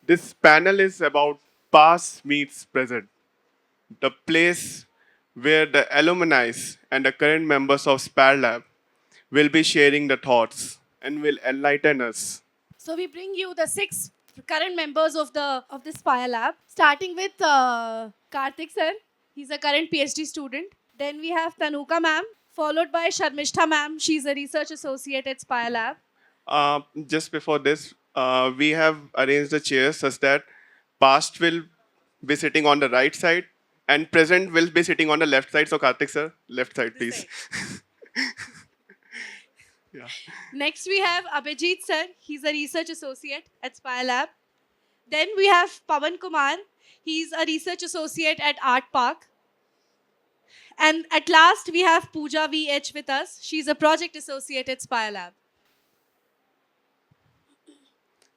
This panel is about past meets present, the place where the alumni and the current members of Spire Lab will be sharing the thoughts and will enlighten us. So we bring you the six current members of the Spire Lab, starting with Karthik sir. He's a current PhD student. Then we have Tanuka ma'am, followed by Sharmishta ma'am. She's a research associate at Spire Lab. Just before this, we have arranged the chairs such that past will be sitting on the right side and present will be sitting on the left side. So Karthik sir, left side This please. side. Yeah. Next we have Abhijit sir. He's a research associate at Spire Lab. Then we have Pawan Kumar. He's a research associate at Art Park. And at last, we have Pooja VH with us. She's a project associate at Spire Lab.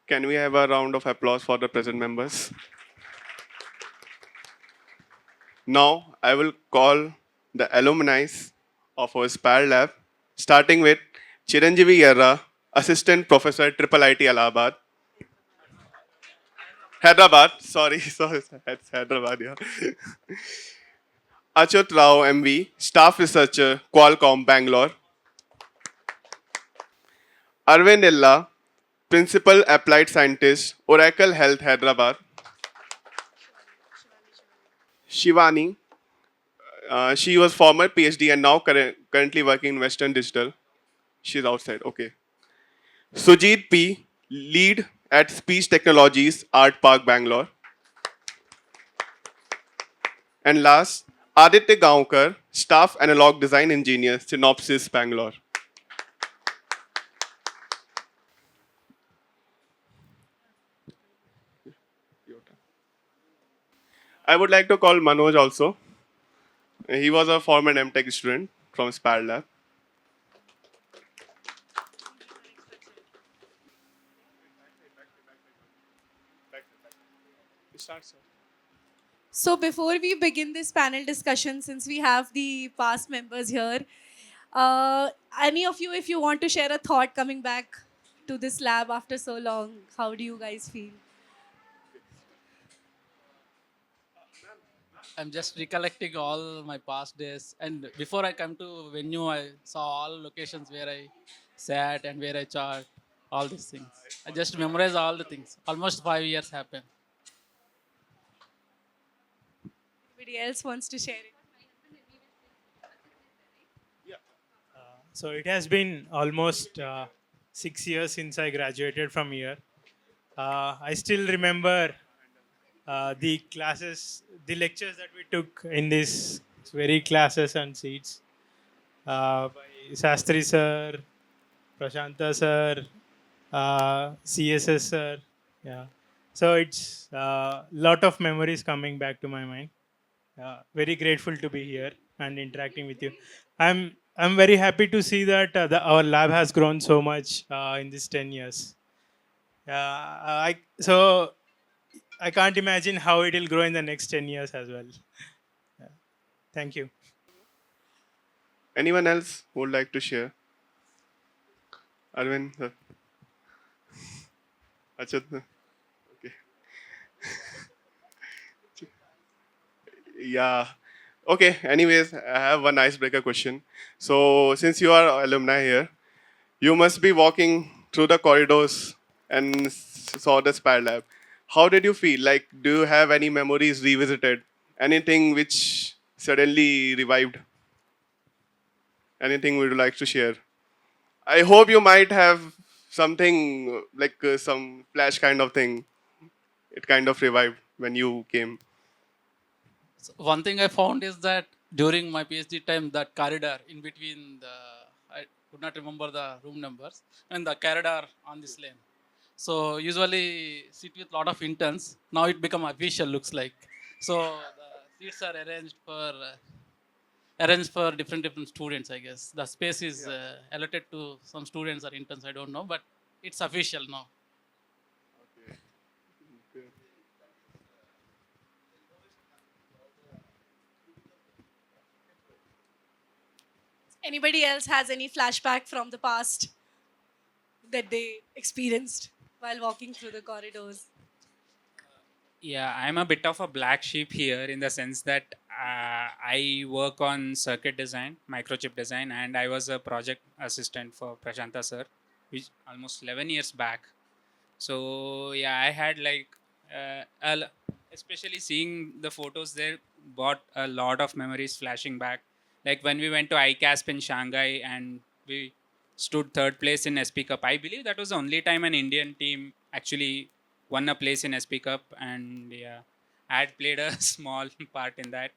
Can we have a round of applause for the present members? Now I will call the alumni of our Spire Lab, starting with Chiranjeevi Yerra, Assistant Professor Triple IT Allahabad. Hyderabad, sorry, sorry, it's Hyderabad, yeah. Achyut Rao MV, Staff Researcher, Qualcomm, Bangalore. Arvind Illa, Principal Applied Scientist, Oracle Health, Hyderabad. Shivani, she was former PhD and now currently working in Western Digital. She's outside, okay. Sujit P, Lead at Speech Technologies, Art Park, Bangalore. And last, Aditya Gaonkar, Staff Analog Design Engineer, Synopsys, Bangalore. I would like to call Manoj also. He was a former MTech student from Spire Lab. So, before we begin this panel discussion, since we have the past members here, any of you, if you want to share a thought coming back to this lab after so long, how do you guys feel? I'm just recollecting all my past days. And before I come to venue, I saw all locations where I sat and where I chat, all these things. I just memorize all the things. Almost 5 years happened. Anybody else wants to share it? So it has been almost 6 years since I graduated from here. I still remember the classes, the lectures that we took in these very classes and seats by Sastri sir, Prashanta sir, CSS sir. Yeah. So it's a lot of memories coming back to my mind. Very grateful to be here and interacting with you. I'm very happy to see that our lab has grown so much in these 10 years. So I can't imagine how it will grow in the next 10 years as well. Thank you. Anyone else would like to share? Arvind, sir. Achyut, sir. Okay. Yeah. Okay. Anyways, I have one icebreaker question. So, since you are alumni here, you must be walking through the corridors and saw the Spire Lab. How did you feel? Like, do you have any memories revisited? Anything which suddenly revived? Anything would you like to share? I hope you might have something like some flash kind of thing. It kind of revived when you came. So one thing I found is that during my PhD time, that corridor in between I could not remember the room numbers, and the corridor on this lane. So usually sit with lot of interns. Now it become official looks like. So the seats are arranged for different students. I guess the space is allotted to some students or interns. I don't know, but it's official now. Anybody else has any flashback from the past that they experienced while walking through the corridors? Yeah, I'm a bit of a black sheep here in the sense that I work on circuit design, microchip design, and I was a project assistant for Prashanta sir, which almost 11 years back. So yeah, I had like, especially seeing the photos there, brought a lot of memories flashing back. Like when we went to ICASP in Shanghai and we stood third place in SP Cup. I believe that was the only time an Indian team actually won a place in SP Cup, and yeah, I had played a small part in that.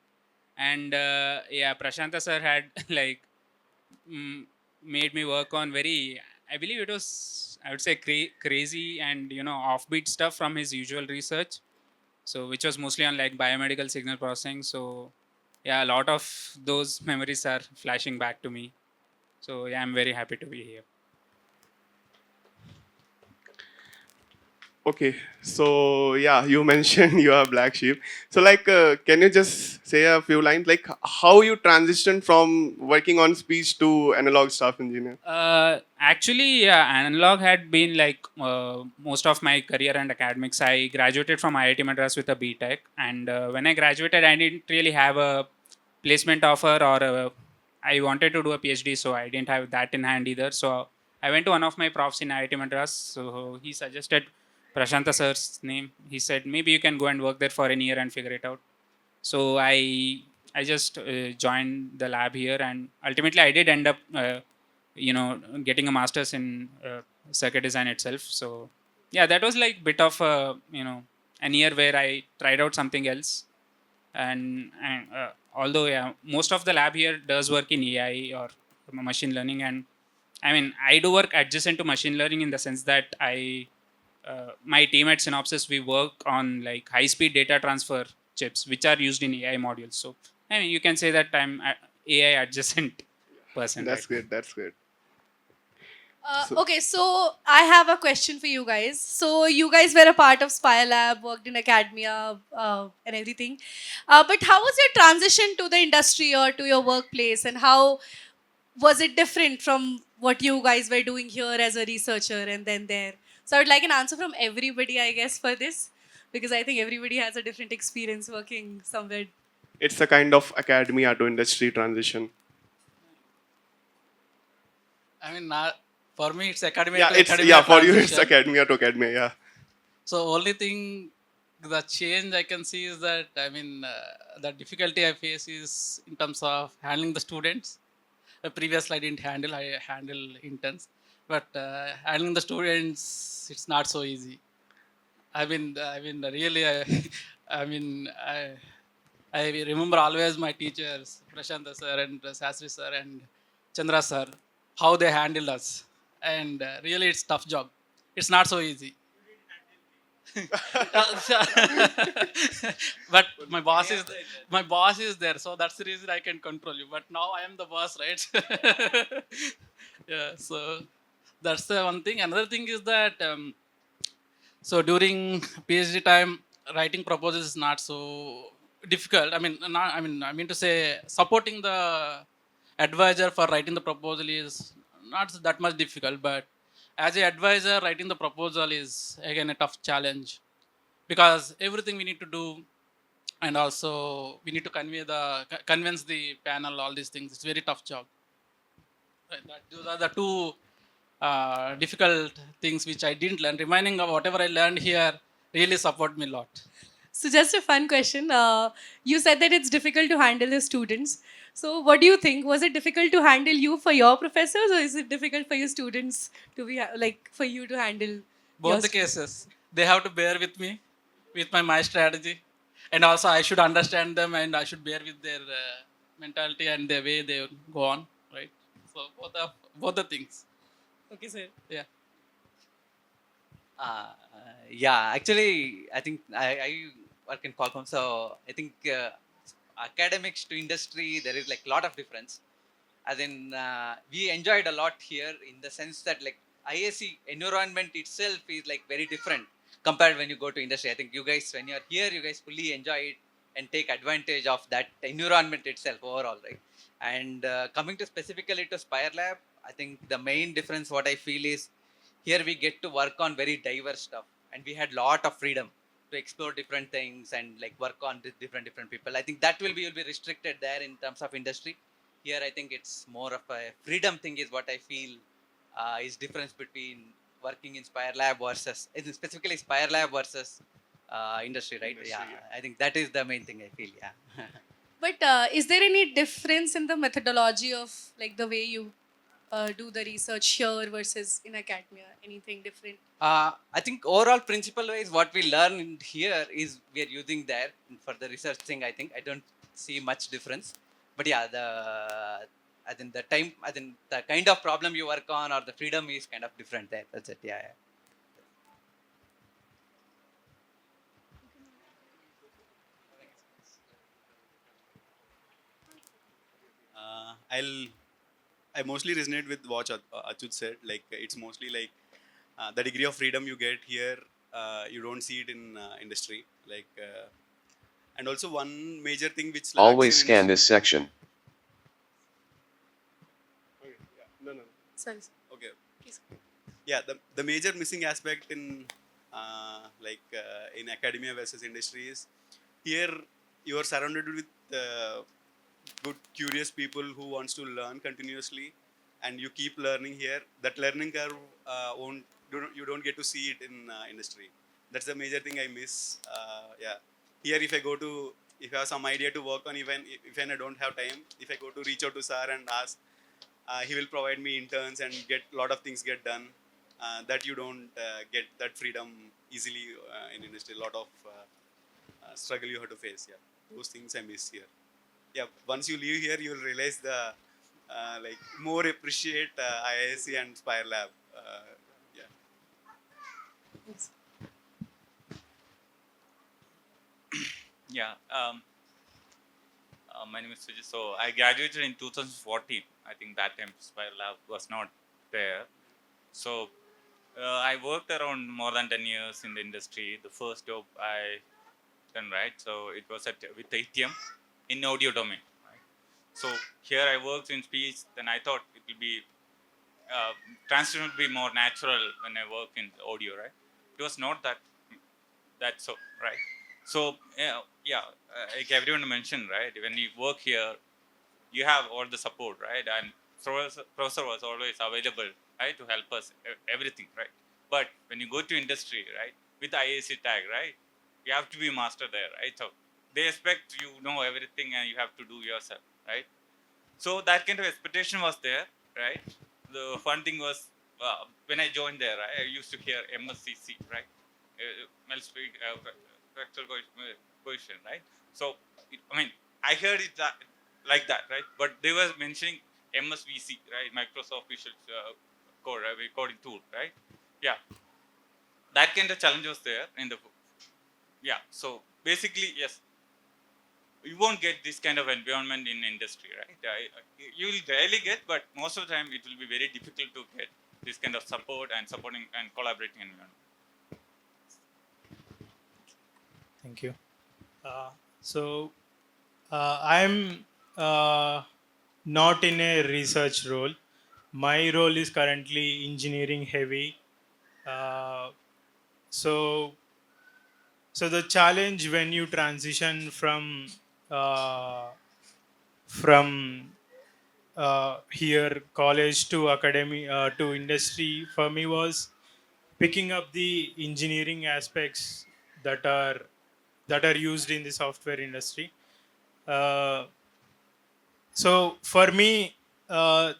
And yeah, Prashanta sir had like mm, made me work on very, I believe it was, I would say, crazy and offbeat stuff from his usual research. So which was mostly on like biomedical signal processing. So yeah, a lot of those memories are flashing back to me. So yeah, I'm very happy to be here. Okay, so yeah, you mentioned you are black sheep. So like, can you just say a few lines, like how you transitioned from working on speech to analog staff engineer? Actually, yeah, analog had been like most of my career and academics. I graduated from IIT Madras with a BTech, and when I graduated, I didn't really have a placement offer or I wanted to do a PhD, so I didn't have that in hand either. So I went to one of my profs in IIT Madras. So he suggested Prashanta sir's name. He said maybe you can go and work there for a year and figure it out. So I just joined the lab here, and ultimately I did end up getting a master's in circuit design itself. So yeah, that was like bit of a an year where I tried out something else. And although yeah, most of the lab here does work in AI or machine learning, and I mean I do work adjacent to machine learning in the sense that my team at Synopsys, we work on like high speed data transfer chips which are used in AI modules. So I mean you can say that I'm a AI adjacent person right That's now. great. That's great. So, Okay, so I have a question for you guys. So you guys were a part of Spire Lab, worked in academia and everything. But how was your transition to the industry or to your workplace, and how was it different from what you guys were doing here as a researcher and then there? So I would like an answer from everybody, I guess, for this, because I think everybody has a different experience working somewhere. it's a kind of academia to industry transition. I mean, for me, it's academia Yeah, to it's academia for you it's transition. academia to academia. Yeah, So only thing, the change I can see is that I mean, the difficulty I face is in terms of handling the students. Previously, I didn't handle. I handle interns, but handling the students, it's not so easy. I mean, really, I mean, I remember always my teachers, Prashanta sir and Sastri sir and Chandra sir, how they handled us, and really, it's tough job. It's not so easy. But my boss is there, so that's the reason I can control you. But now I am the boss, right? Yeah, so that's the one thing. Another thing is that so during PhD time, writing proposals is not so difficult. I mean, not, I mean to say, supporting the advisor for writing the proposal is not that much difficult. But as a advisor, writing the proposal is again a tough challenge because everything we need to do, and also we need to convince the panel all these things. It's very tough job. Right? Those are the two difficult things which I didn't learn. Reminding of whatever I learned here really support me a lot. So, just a fun question. You said that it's difficult to handle the students. So, what do you think? Was it difficult to handle you for your professors, or is it difficult for your students to be like for you to handle your Both the students? cases, they have to bear with me, with my strategy, and also I should understand them and I should bear with their mentality and the way they go on. Right. So both the things. Okay, sir. Yeah. Uh, yeah, actually, I think I work in Qualcomm, so I think academics to industry there is like a lot of difference. As in, we enjoyed a lot here in the sense that like ISc environment itself is like very different compared when you go to industry. I think you guys, when you're here, you guys fully enjoy it and take advantage of that environment itself overall, right? And coming to specifically to Spire Lab, I think the main difference what I feel is here we get to work on very diverse stuff and we had lot of freedom. to explore different things and like work on different people. I think that will be restricted there in terms of industry. Here, I think it's more of a freedom thing is what I feel is difference between working in Spire Lab versus specifically Spire Lab versus industry, right? Industry, Yeah, yeah. I think that is the main thing I feel. Yeah. But is there any difference in the methodology of like the way you do the research here versus in academia? Anything different? I think overall principle wise, what we learn in here is we are using there for the research thing. I think I don't see much difference, but yeah, I think the time, I think the kind of problem you work on or the freedom is kind of different there. That's it. Yeah. I'll I mostly resonate with what Achut said. Like it's mostly like the degree of freedom you get here. You don't see it in industry. And also one major thing which lacks Always in scan industry. this section. Okay, yeah. No. Sorry. Okay. Please. Yeah, the major missing aspect in in academia versus industry is here you are surrounded with good curious people who wants to learn continuously, and you keep learning here. That learning curve won't you don't get to see it in industry. That's the major thing I miss. Yeah, here if I have some idea to work on, even if I don't have time, if I go to reach out to sir and ask, he will provide me interns and get a lot of things get done. That you don't get that freedom easily in industry. A lot of struggle you have to face. Yeah, those things I miss here. Yeah, once you leave here, you'll realize the more appreciate IISc and Spire Lab. Yeah. Yes. Yeah, my name is Sujit. So I graduated in 2014. I think that time Spire Lab was not there. So I worked around more than 10 years in the industry. The first job I done, right? So it was with ATM in audio domain. Right? So here I worked in speech. Then I thought it will be transition would be more natural when I work in audio, right? It was not that so, right? So like everyone mentioned, right? When you work here, you have all the support, right? And professor was always available, right, to help us everything, right? But when you go to industry, right, with IAC tag, right, you have to be master there, right? So they expect you know everything and you have to do yourself, right? So that kind of expectation was there, right? The fun thing was when I joined there, right, I used to hear MSCC, right? Fractal coefficient, right? So, I mean, I heard it like that, right? But they were mentioning MSVC, right? Microsoft Visual Code, right? Coding tool, right? Yeah, that kind of challenge was there in the book. Yeah, so basically, yes, you won't get this kind of environment in industry, right? You will rarely get, but most of the time it will be very difficult to get this kind of support and supporting and collaborating environment. Thank you. I'm not in a research role. My role is currently engineering heavy. Uh, so, so the challenge when you transition uh, from here college to academy to industry for me was picking up the engineering aspects that are that are used in the software industry. Uh, so for me, I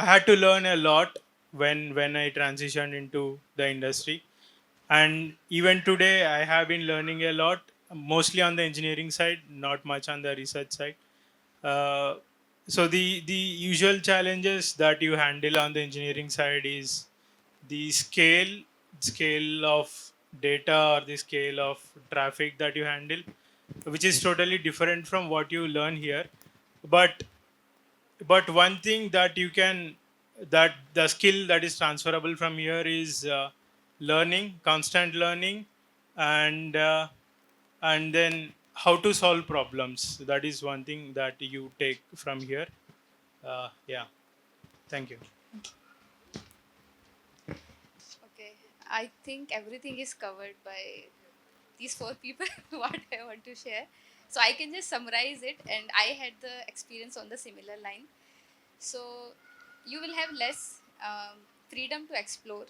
had to learn a lot when I transitioned into the industry, and even today I have been learning a lot, mostly on the engineering side, not much on the research side. Uh, so the usual challenges that you handle on the engineering side is the scale of data or the scale of traffic that you handle, which is totally different from what you learn here. But one thing that you can that the skill that is transferable from here is constant learning, and then how to solve problems. That is one thing that you take from here. Yeah, thank you. Okay, I think everything is covered by these four people what I want to share. So I can just summarize it, and I had the experience on the similar line. So you will have less freedom to explore.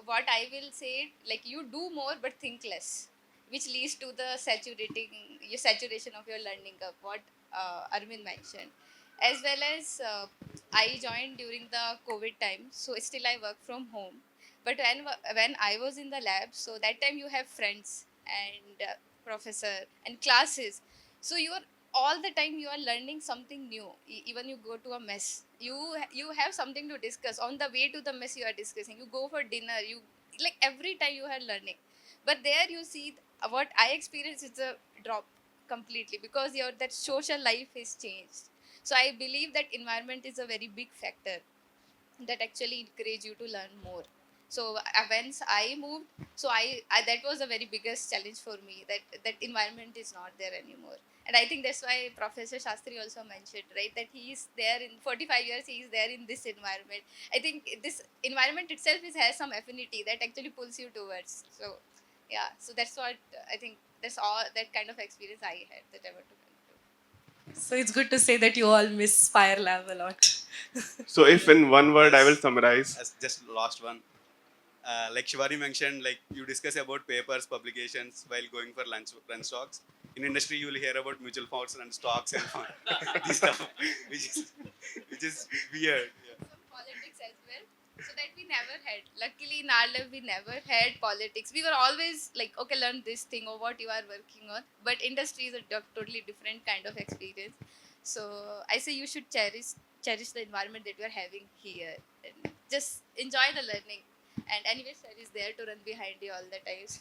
What I will say, like, you do more but think less, which leads to the saturation of your learning curve. What Arvind mentioned, as well as I joined during the COVID time, so still I work from home. But when I was in the lab, so that time you have friends and professor and classes, so you are all the time you are learning something new. Even you go to a mess, you have something to discuss on the way to the mess. You are discussing, you go for dinner, you, like, every time you are learning. But there you see what I experienced is a drop completely, because your that social life is changed. So I believe that environment is a very big factor that actually encourage you to learn more. So once I moved, so I that was the very biggest challenge for me, that that environment is not there anymore. And I think that's why Professor Shastri also mentioned, right, that he is there in 45 years, he is there in this environment. I think this environment itself has some affinity that actually pulls you towards. So yeah, so that's what I think, that's all, that kind of experience I had, that I want to conclude. So it's good to say that you all miss Spire Lab a lot. So if in one word I will As, summarize, as just last one, like Shivari mentioned, like you discuss about papers, publications while going for lunch talks. In industry, you will hear about mutual funds and stocks and this stuff, which is weird. Yeah. Some politics as well. So that we never had. Luckily in our lab we never had politics. We were always like, okay, learn this thing or what you are working on. But industry is a totally different kind of experience. So I say you should cherish the environment that you are having here, and just enjoy the learning. And anyway, sir is there to run behind you all the time. Yes.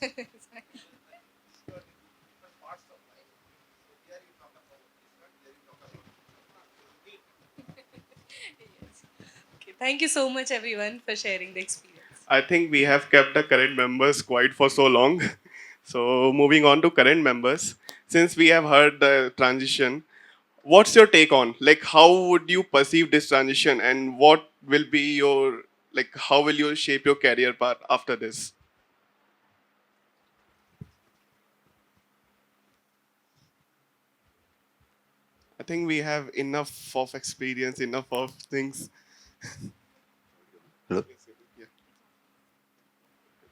Okay, thank you so much, everyone, for sharing the experience. I think we have kept the current members quiet for so long. So moving on to current members, since we have heard the transition, what's your take on, like, how would you perceive this transition, and what will be your, like, how will you shape your career path after this? I think we have enough of experience, enough of things. Hello? Yeah.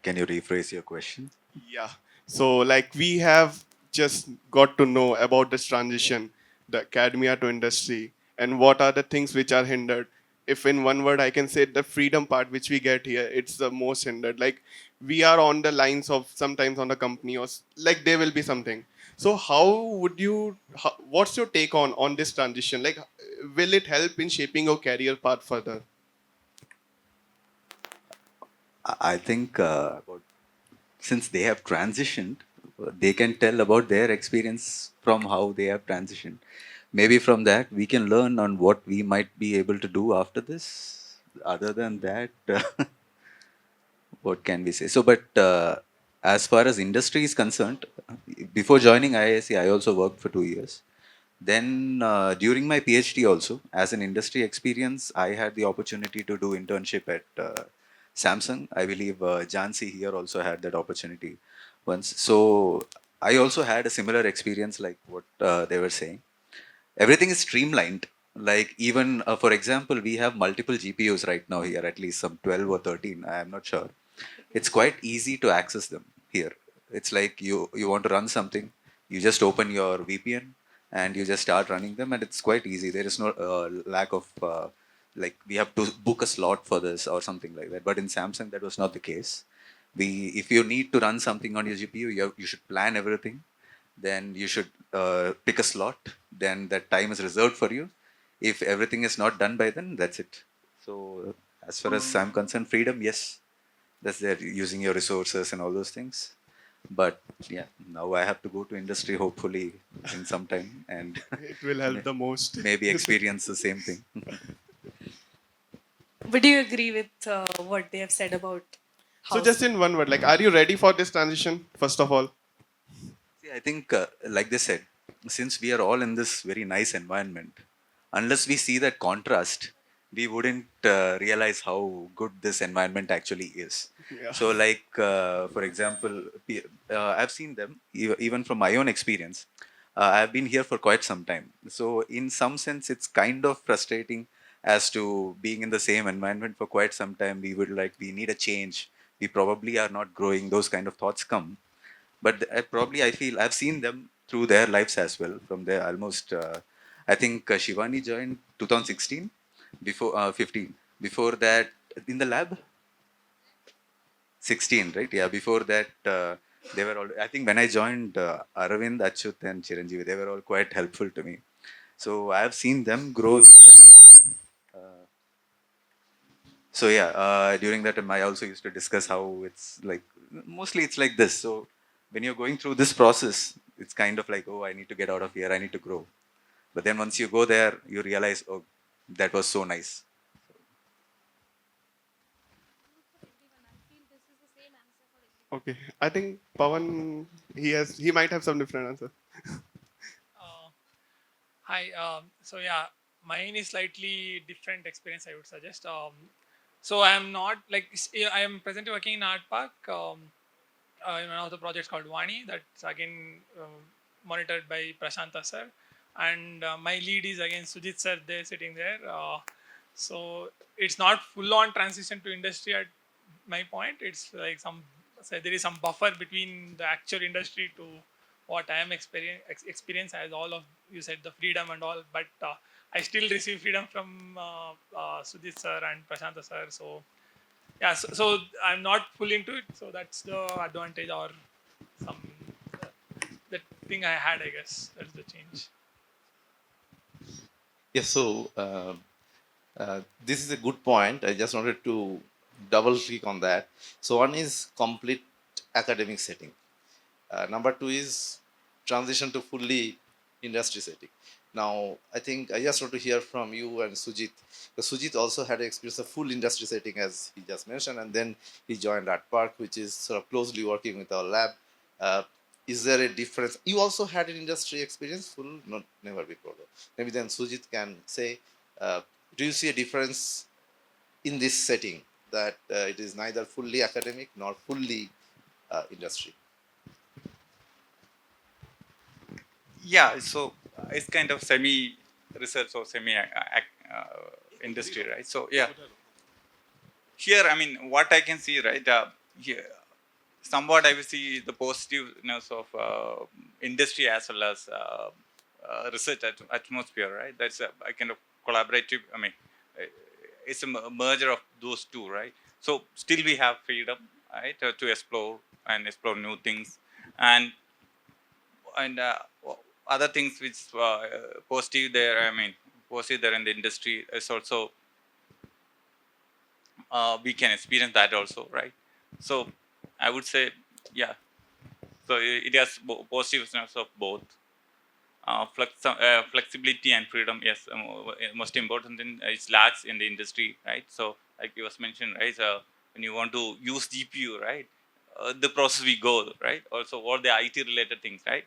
Can you rephrase your question? Yeah. So, like, we have just got to know about this transition, the academia to industry, and what are the things which are hindered. If in one word I can say, the freedom part which we get here, it's the most hindered. Like, we are on the lines of sometimes on the company, or like there will be something. So how would you? What's your take on this transition? Like, will it help in shaping your career path further? I think since they have transitioned, they can tell about their experience from how they have transitioned. Maybe from that we can learn on what we might be able to do after this. Other than that, what can we say? So, but as far as industry is concerned, before joining IISc, I also worked for 2 years. Then during my PhD also, as an industry experience, I had the opportunity to do internship at Samsung. I believe Jansi here also had that opportunity once. So I also had a similar experience like what they were saying. Everything is streamlined. Like even, for example, we have multiple GPUs right now here, at least some 12 or 13, I am not sure. It's quite easy to access them here. It's like you want to run something, you just open your VPN and you just start running them, and it's quite easy. There is no lack of like we have to book a slot for this or something like that. But in Samsung, that was not the case. If you need to run something on your GPU, you should plan everything. Then you should pick a slot. Then that time is reserved for you. If everything is not done by then, that's it. So as far as I'm concerned, freedom, yes, that's there, using your resources and all those things. But yeah, now I have to go to industry hopefully in some time and It will help the most. maybe experience the same thing. But do you agree with what they have said about So how? just in one word, like, are you ready for this transition? First of all. See, I think, like they said, since we are all in this very nice environment, unless we see that contrast, we wouldn't realize how good this environment actually is. Yeah. So, like for example, I've seen them even from my own experience. I've been here for quite some time, so in some sense, it's kind of frustrating as to being in the same environment for quite some time. We would like we need a change. We probably are not growing. Those kind of thoughts come, but probably I feel I've seen them through their lives as well. From there, almost I think Shivani joined 2016, before 15. Before that, in the lab, 16, right? Yeah. Before that, they were all. I think when I joined, Aravind, Achyut, and Chiranjeevi, they were all quite helpful to me. So I have seen them grow. So yeah, during that time, I also used to discuss how it's like. Mostly, it's like this. So when you're going through this process, it's kind of like, oh, I need to get out of here. I need to grow. But then once you go there, you realize, oh, that was so nice. Okay. I think Pawan, he might have some different answer. Uh, Hi. So yeah, mine is slightly different experience. I would suggest. So I am not like I am presently working in Art Park. In one of the projects called Vani. That's again monitored by Prashanta sir, and my lead is again Sujit sir. There sitting there. So it's not full on transition to industry at my point. It's like so there is some buffer between the actual industry to what I am experience as all of you said the freedom and all, but I still receive freedom from Sudhit sir and Prashanta sir. So yeah, so I'm not full into it. So that's the advantage or some the thing I had. I guess that's the change. Yes, so this is a good point. I just wanted to double click on that. So one is complete academic setting. Number two is transition to fully industry setting. Now, I think I just want to hear from you and Sujit. Because Sujit also had experience of full industry setting, as he just mentioned, and then he joined Art Park, which is sort of closely working with our lab. Uh, is there a difference? You also had an industry experience, full, not never before. Though. Maybe then Sujit can say, do you see a difference in this setting that it is neither fully academic nor fully industry? Yeah, so it's kind of semi research or semi industry, right? So yeah, here I mean what I can see, right? Here, somewhat I will see the positiveness of industry as well as research atmosphere, right? That's a kind of collaborative. I mean, uh, it's a merger of those two, right? So still we have freedom, right, to explore and explore new things, and and other things which positive there. I mean, positive there in the industry is also we can experience that also, right? So I would say, yeah. So it has positiveness of both. Flexibility and freedom, yes, most important thing is lacks in the industry, right? So like you was mentioned, right? So when you want to use GPU, right, the process we go, right? Also all the IT related things, right?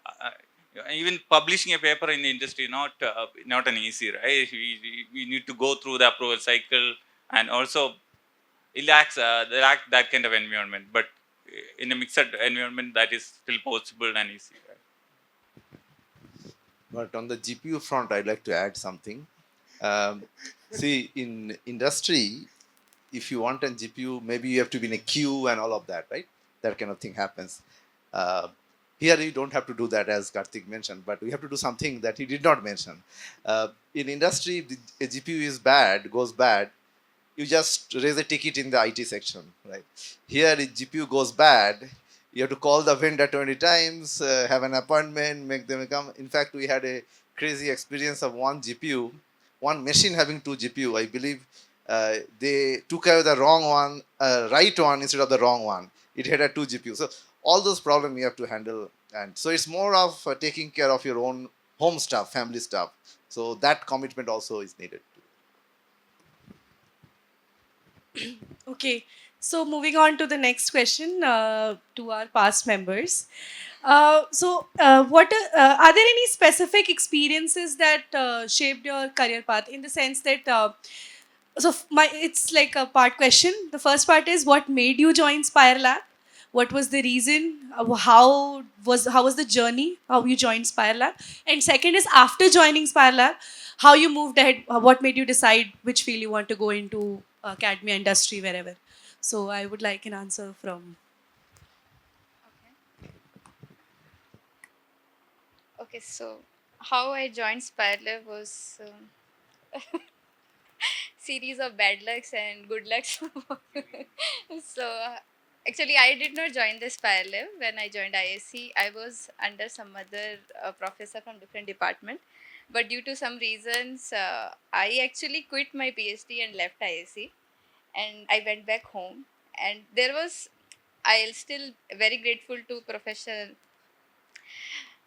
Uh, Even publishing a paper in the industry not an easy, right? We need to go through the approval cycle, and also it lacks that kind of environment, but in a mixed environment that is still possible and easy, right? But on the GPU front, I'd like to add something. See, in industry, if you want a GPU, maybe you have to be in a queue and all of that, right? That kind of thing happens. Uh, Here, you don't have to do that, as Karthik mentioned, but we have to do something that he did not mention. In industry, if a GPU is bad, goes bad, you just raise a ticket in the IT section, right? Here, if GPU goes bad, you have to call the vendor 20 times, have an appointment, make them come. In fact, we had a crazy experience of one GPU, one machine having two GPU. I believe they took away the wrong one, right one instead of the wrong one. It had a two GPU. So all those problems you have to handle, and so it's more of taking care of your own home stuff, family stuff. So that commitment also is needed. Okay, so moving on to the next question to our past members. Are there any specific experiences that shaped your career path in the sense that it's like a part question. The first part is what made you join Spire Lab? What was the reason? How was the journey? How you joined Spire Lab? And second is after joining Spire Lab, how you moved ahead? What made you decide which field you want to go into, academia, industry, wherever? So I would like an answer from. Okay, so how I joined Spire Lab was series of bad lucks and good lucks. so actually, I did not join the Spire Lab when I joined IISc. I was under some other professor from different department, but due to some reasons, I actually quit my PhD and left IISc, and I went back home. And there was I'll still very grateful to Professor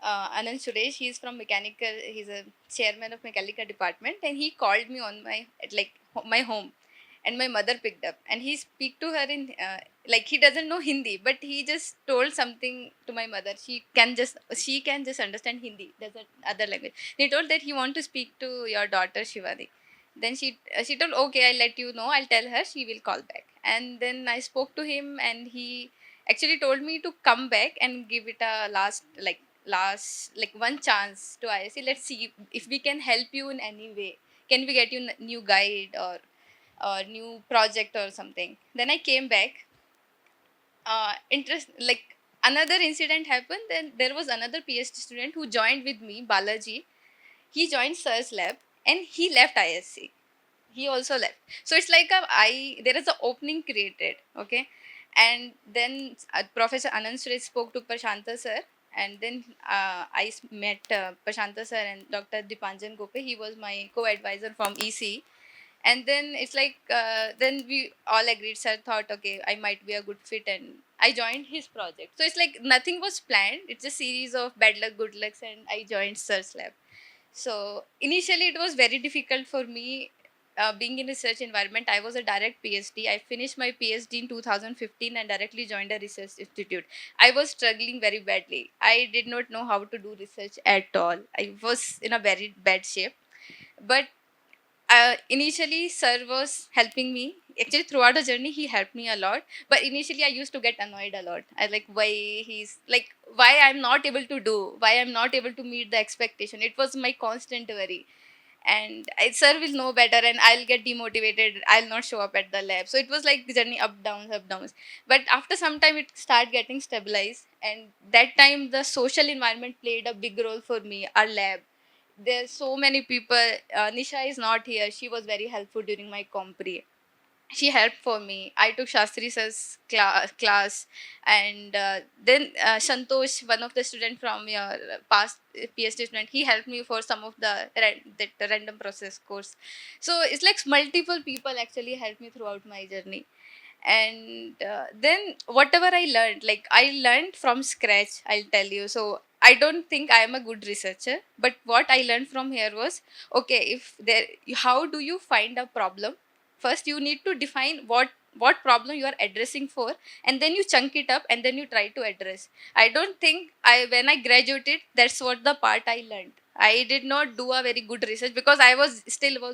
Anand Suresh. He's from mechanical. He's a chairman of mechanical department, and he called me on my my home, and my mother picked up, and he speak to her in like he doesn't know Hindi, but he just told something to my mother. She can just understand Hindi. There's other language. He told that he want to speak to your daughter Shivani. Then she told, okay, I'll let you know. I'll tell her. She will call back. And then I spoke to him, and he actually told me to come back and give it a last one chance to ISC. Let's see if we can help you in any way. Can we get you new guide or new project or something? Then I came back. Interest like Another incident happened. Then there was another PhD student who joined with me, Balaji. He joined Sir's lab and he left ISC. He also left. So it's like there is an opening created, okay. And then Professor Anand Suresh spoke to Prashanta sir, and then met Prashanta sir and Dr. Dipanjan Gope. He was my co-advisor from EC. And then it's like then we all agreed. Sir thought, okay, I might be a good fit, and I joined his project. So it's like nothing was planned. It's a series of bad luck, good lucks, and I joined Sir's lab. So initially, it was very difficult for me. Being in research environment, I was a direct PhD. I finished my PhD in 2015 and directly joined a research institute. I was struggling very badly. I did not know how to do research at all. I was in a very bad shape. But initially, sir was helping me. Actually, throughout the journey, he helped me a lot. But initially, I used to get annoyed a lot. I like why I'm not able to do, why I'm not able to meet the expectation. It was my constant worry. And sir will know better, and I'll get demotivated. I'll not show up at the lab. So it was like the journey up downs, up downs. But after some time, it started getting stabilized. And that time, the social environment played a big role for me. Our lab, there's so many people. Nisha is not here. She was very helpful during my compre. She helped for me. I took Shastri sir's class, and then Santosh, one of the student from your past PhD student, he helped me for some of that random process course. So it's like multiple people actually helped me throughout my journey. And then whatever I learned, like I learned from scratch, I'll tell you. So I don't think I am a good researcher, but what I learned from here was, okay, if there how do you find a problem? First you need to define what problem you are addressing for, and then you chunk it up and then you try to address. I don't think I when I graduated, that's what the part I learned. I did not do a very good research because I was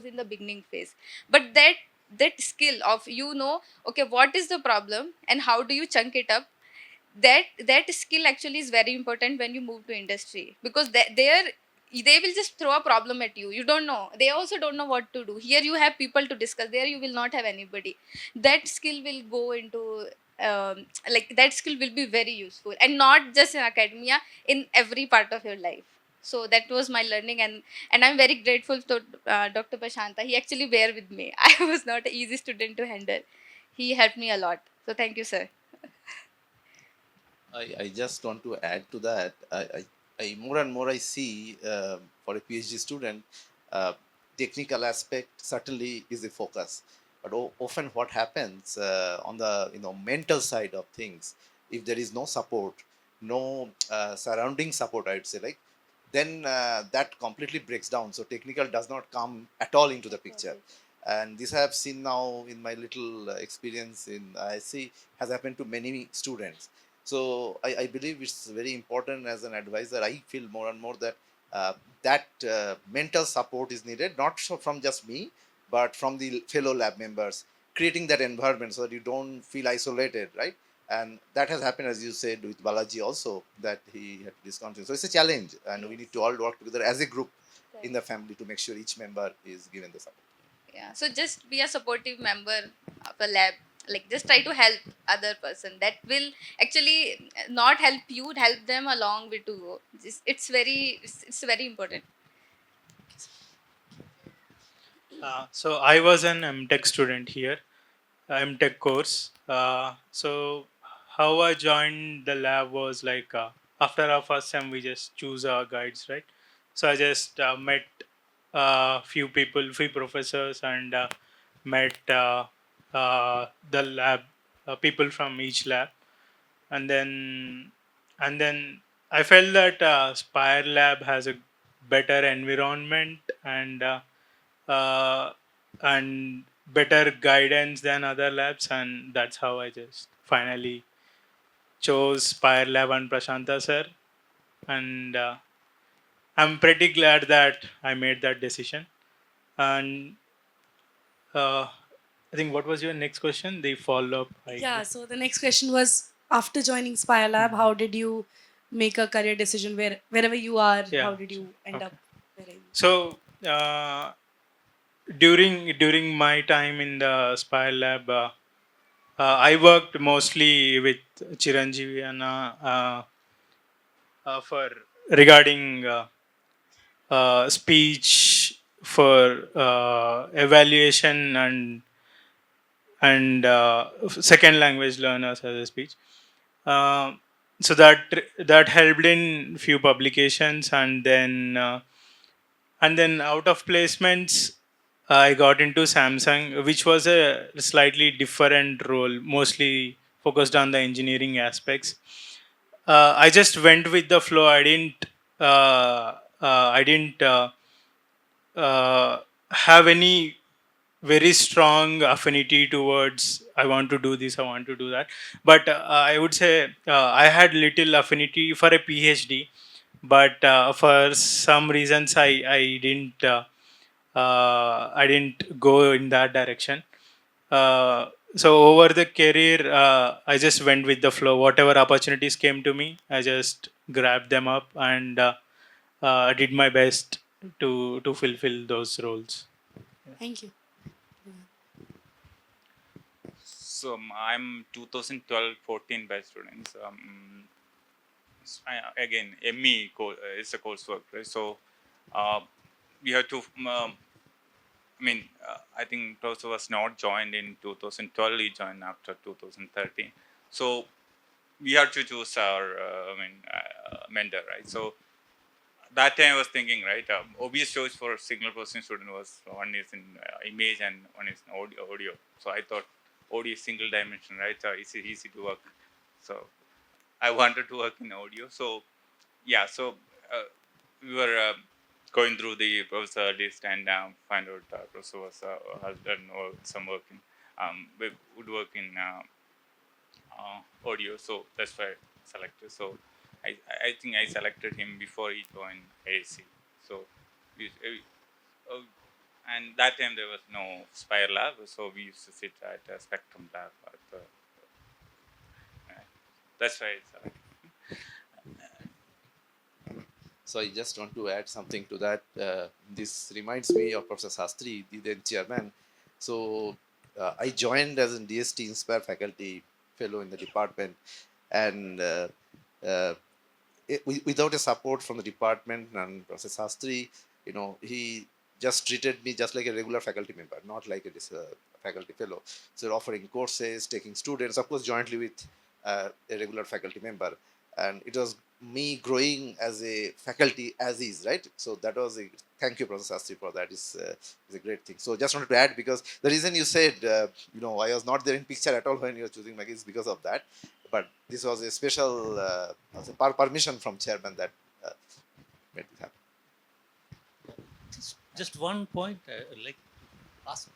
in the beginning phase. But that skill of, okay, what is the problem and how do you chunk it up, that skill actually is very important when you move to industry, because they will just throw a problem at you. You don't know, they also don't know what to do. Here you have people to discuss, there you will not have anybody. That skill will go into that skill will be very useful, and not just in academia, in every part of your life. So that was my learning, and I'm very grateful to Dr. Prashanta. He actually bear with me. I was not an easy student to handle. He helped me a lot. So thank you, sir. I just want to add to that. I more and more I see for a PhD student, technical aspect certainly is a focus, but often what happens on the mental side of things, if there is no support, no surrounding support, I would say, like, then that completely breaks down. So technical does not come at all into the picture. And this I have seen now in my little experience in ISC has happened to many students. So I believe it's very important as an advisor. I feel more and more that that mental support is needed, not from just me, but from the fellow lab members, creating that environment so that you don't feel isolated, right? And that has happened, as you said, with Balaji also, that he had to discontinue. So it's a challenge, and we need to all work together as a group in the family to make sure each member is given the support. Yeah. So just be a supportive member of a lab. Like just try to help other person. That will actually not help you, help them along with to go. It's very important. So I was an MTech student here, MTech course. So how I joined the lab was like after our first sem, we just choose our guides, right? So I just met few people, few professors, and met the lab people from each lab, and then I felt that Spire Lab has a better environment uh, and better guidance than other labs, and that's how I just finally chose Spire Lab and Prashanta sir, and I'm pretty glad that I made that decision. And uh, I think what was your next question? The follow up. Yeah, so the next question was after joining Spire Lab, how did you make a career decision wherever you are, Yeah, how did you end okay. up where are you? So during my time in the Spire Lab, I worked mostly with Chiranjeevi and for regarding speech for evaluation and second language learners as a speech. Uh, so that helped in few publications, and then out of placements, I got into Samsung, which was a slightly different role, mostly focused on the engineering aspects. I just went with the flow. I didn't have any very strong affinity towards I want to do this, I want to do that. But I would say I had little affinity for a PhD, but for some reasons I didn't go in that direction. So over the career, I just went with the flow. Whatever opportunities came to me, I just grabbed them up and did my best to fulfill those roles. Thank you. So I'm 2012-14 batch students. Again, ME is a coursework, right? So we have to. I think Tosa was not joined in 2012. He joined after 2013. So we have to choose our mentor, right? So that time I was thinking, right, obvious choice for signal processing student was one is in image and one is in audio. So I thought audio is single dimension, right? So it's easy to work. So I wanted to work in audio. So yeah, so we were going through the professor list and find out professor was has done some work in woodwork in audio. So that's why I selected. So I think I selected him before he joined IISc. So uh, and that time there was no Spire Lab, so we used to sit at a Spectrum Lab. That's why I selected. So I just want to add something to that. This reminds me of Professor Sastri, the then chairman. So I joined as a DST Inspire faculty fellow in the department, and without a support from the department and Professor Sastri, he just treated me just like a regular faculty member, not like a faculty fellow. So offering courses, taking students, of course, jointly with a regular faculty member. And it was me growing as a faculty as is, right? So that was a thank you, Professor Sastri, for that. Is a great thing. So just wanted to add, because the reason you said, I was not there in picture at all when you were choosing Maggie is because of that. But this was a special permission from chairman that made it happen. Just one point, like ask.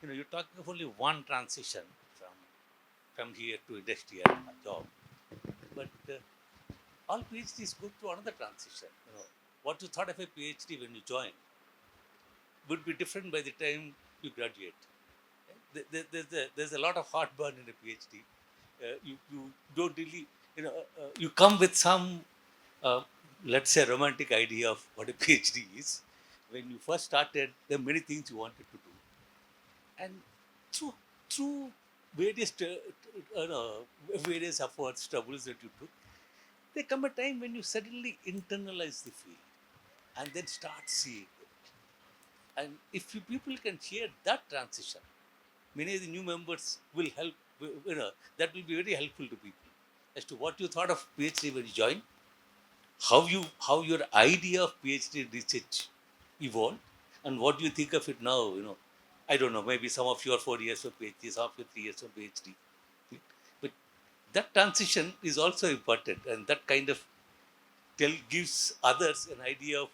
You talk of only one transition from come here to industry and a job. But all PhDs go through another transition. You know, what you thought of a PhD when you joined would be different by the time you graduate. There's a lot of heartburn in a PhD. You don't really, you come with some, let's say, romantic idea of what a PhD is. When you first started, there are many things you wanted to do, and through various various efforts, troubles that you took, there come a time when you suddenly internalize the field and then start seeing it. And if you people can share that transition, many of the new members will help. That will be very helpful to people as to what you thought of PhD when you joined, how your idea of PhD research evolved, and what do you think of it now. I don't know. Maybe some of you are 4 years of PhD, some of you 3 years of PhD. But that transition is also important, and that kind of gives others an idea of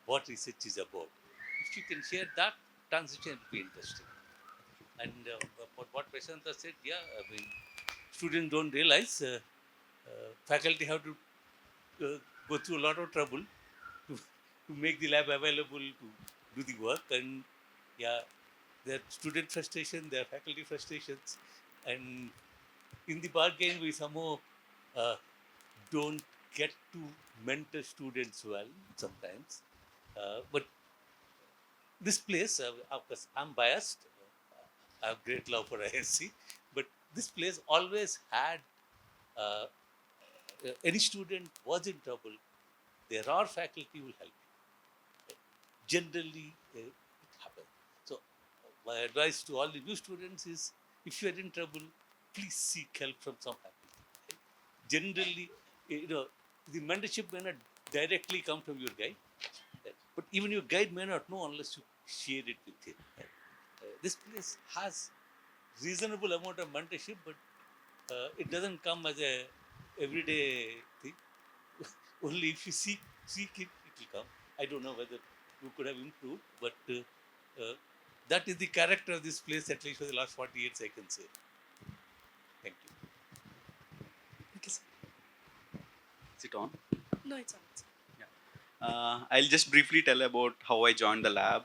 what research is about. If you can share that transition, it will be interesting. And what Prashanta said, yeah, I mean, students don't realize faculty have to go through a lot of trouble to make the lab available to do the work. And yeah, there are student frustration, there are faculty frustrations, and in the bargain, we somehow don't get to mentor students well sometimes. But this place, of course, I'm biased. I have great love for IISc, but this place always had any student was in trouble, there are faculty who will help you. Generally, it happens. So, my advice to all the new students is, if you are in trouble, please seek help from some faculty. Generally, the mentorship may not directly come from your guide, but even your guide may not know unless you share it with him. This place has reasonable amount of mentorship, but it doesn't come as a everyday thing. Only if you seek it, it will come. I don't know whether you could have improved, but that is the character of this place, at least for the last 40 years, I can say. Thank you. Okay, sir. Is it on? No, it's on. I'll just briefly tell about how I joined the lab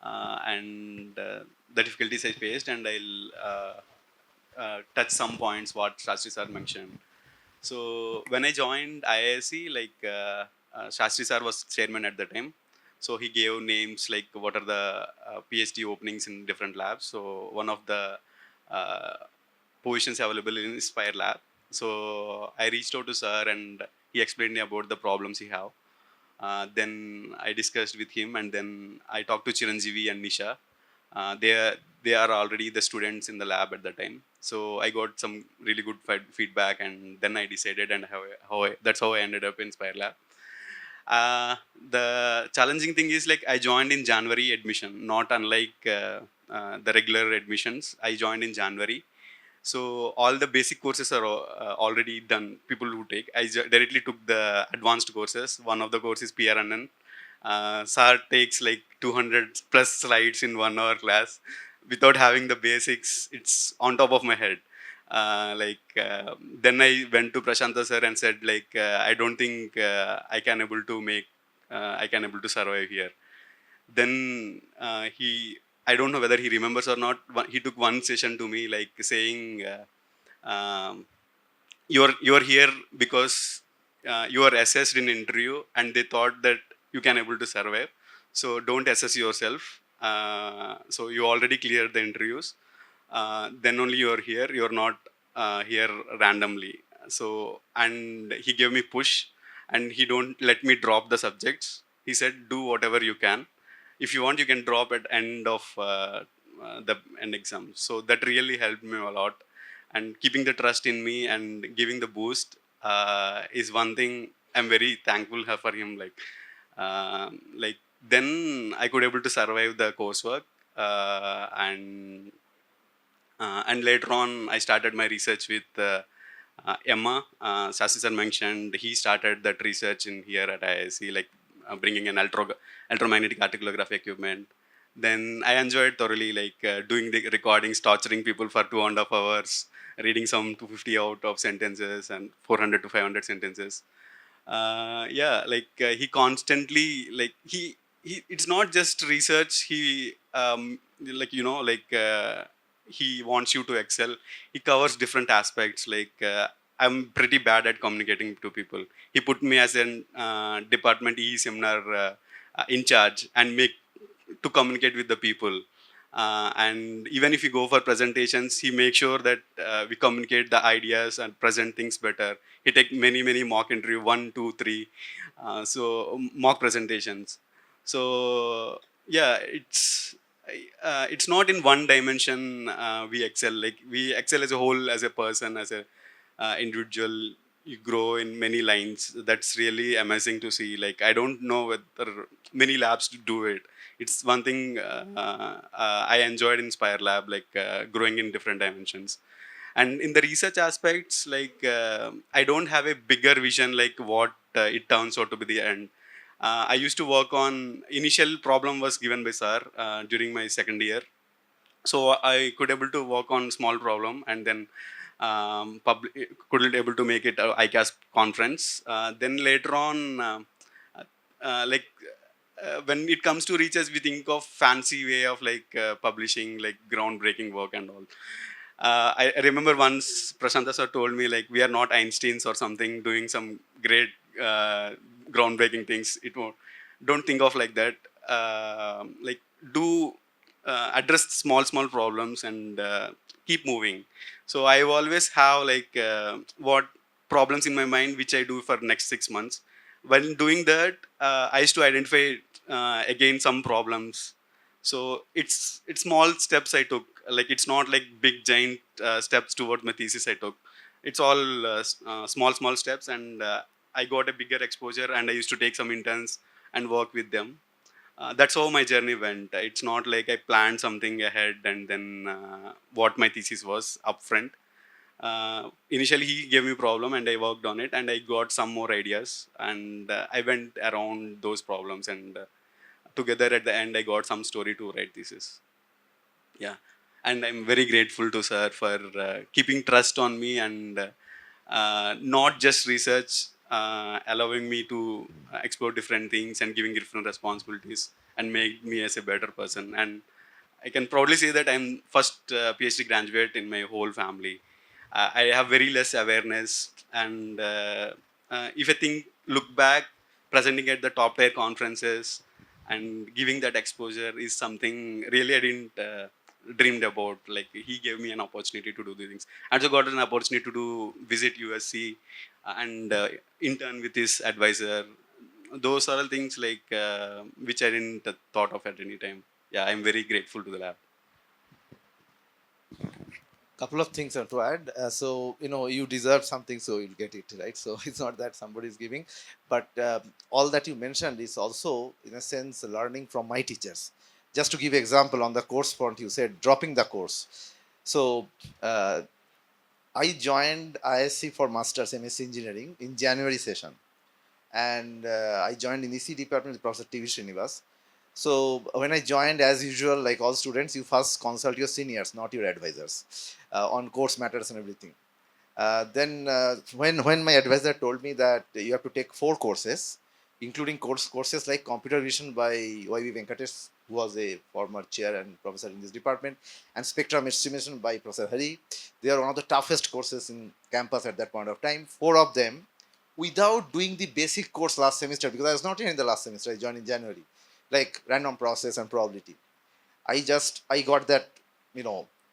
and the difficulties I faced, and I'll touch some points what Shastri sir mentioned. So when I joined IISc, Shastri sir was chairman at the time. So he gave names like what are the PhD openings in different labs. So one of the positions available in Spire Lab. So I reached out to sir and he explained me about the problems he have. Then I discussed with him, and then I talked to Chiranjeevi and Nisha. They are already the students in the lab at the time. So I got some really good feedback, and then I decided, and that's how I ended up in Spire Lab. The challenging thing is I joined in January admission, not unlike the regular admissions. I joined in January. So all the basic courses are already done. People who take, I directly took the advanced courses. One of the courses is PRNN. Sir takes 200 plus slides in 1 hour class without having the basics. It's on top of my head. Then I went to Prashanta sir and said I don't think I can able to survive here. Then I don't know whether he remembers or not. He took one session to me saying, "You're here because you are assessed in interview, and they thought that you can able to survive. So don't assess yourself. So you already cleared the interviews. Then only you are here. You are not here randomly." So and he gave me push, and he don't let me drop the subjects. He said, "Do whatever you can. If you want, you can drop at end of the end exam." So that really helped me a lot, and keeping the trust in me and giving the boost is one thing I'm very thankful for him. Then I could able to survive the coursework, and later on I started my research with Emma. Shastri sir mentioned he started that research in here at IISc, bringing an ultramagnetic articulography equipment. Then I enjoyed thoroughly, like doing the recordings, torturing people for 2.5 hours, reading some 250 out of sentences and 400 to 500 sentences. Yeah, like he constantly, like he it's not just research. He like like he wants you to excel. He covers different aspects. Like I'm pretty bad at communicating to people. He put me as an department seminar in charge and make to communicate with the people. And even if you go for presentations, he makes sure that we communicate the ideas and present things better. He take many mock interview, one, two, three, mock presentations. So yeah, it's not in one dimension. We excel, like we excel as a whole, as a person, as a individual. You grow in many lines. That's really amazing to see. Like I don't know whether many labs do it. It's one thing I enjoyed in Spire Lab, like growing in different dimensions. And in the research aspects, like I don't have a bigger vision, like what it turns out to be the end. I used to work on initial problem was given by sir during my second year, so I could able to work on small problem, and then couldn't able to make it ICASP conference. Then later on, like when it comes to research, we think of fancy way of like publishing, like groundbreaking work and all. I remember once Prashanta sir told me, like, we are not Einsteins or something doing some great groundbreaking things. It won't. Don't think of like that. Like do address small problems and keep moving. So I always have like what problems in my mind which I do for next 6 months. When doing that, I used to identify again some problems. So it's small steps I took. Like it's not like big giant steps toward my thesis I took. It's all small steps, and I got a bigger exposure. And I used to take some interns and work with them. That's how my journey went. It's not like I planned something ahead and then what my thesis was upfront. Initially, he gave me a problem and I worked on it, and I got some more ideas, and I went around those problems, and together at the end, I got some story to write thesis. Yeah, and I'm very grateful to sir for keeping trust on me, and not just research, allowing me to explore different things and giving different responsibilities and make me as a better person. And I can proudly say that I'm first PhD graduate in my whole family. I have very less awareness, and if I look back, presenting at the top tier conferences and giving that exposure is something really I didn't dreamed about. Like he gave me an opportunity to do these things. I also got an opportunity to visit USC and intern with his advisor. Those are all things like which I didn't thought of at any time. Yeah, I'm very grateful to the lab. Couple of things I have to add. So you deserve something, so you'll get it, right? So it's not that somebody is giving, but all that you mentioned is also, in a sense, learning from my teachers. Just to give example on the course front, you said dropping the course. So I joined IISc for Masters MS Engineering in January session, and I joined in EC department with Professor TV Srinivas. So when I joined, as usual, like all students, you first consult your seniors, not your advisors, on course matters and everything. When my advisor told me that you have to take 4 courses, including courses like computer vision by YV Venkatesh, who was a former chair and professor in this department, and spectrum estimation by Professor Hari. They are one of the toughest courses in campus at that point of time. 4 of them, without doing the basic course last semester, because I was not here in the last semester, I joined in January, like random process and probability. I got that,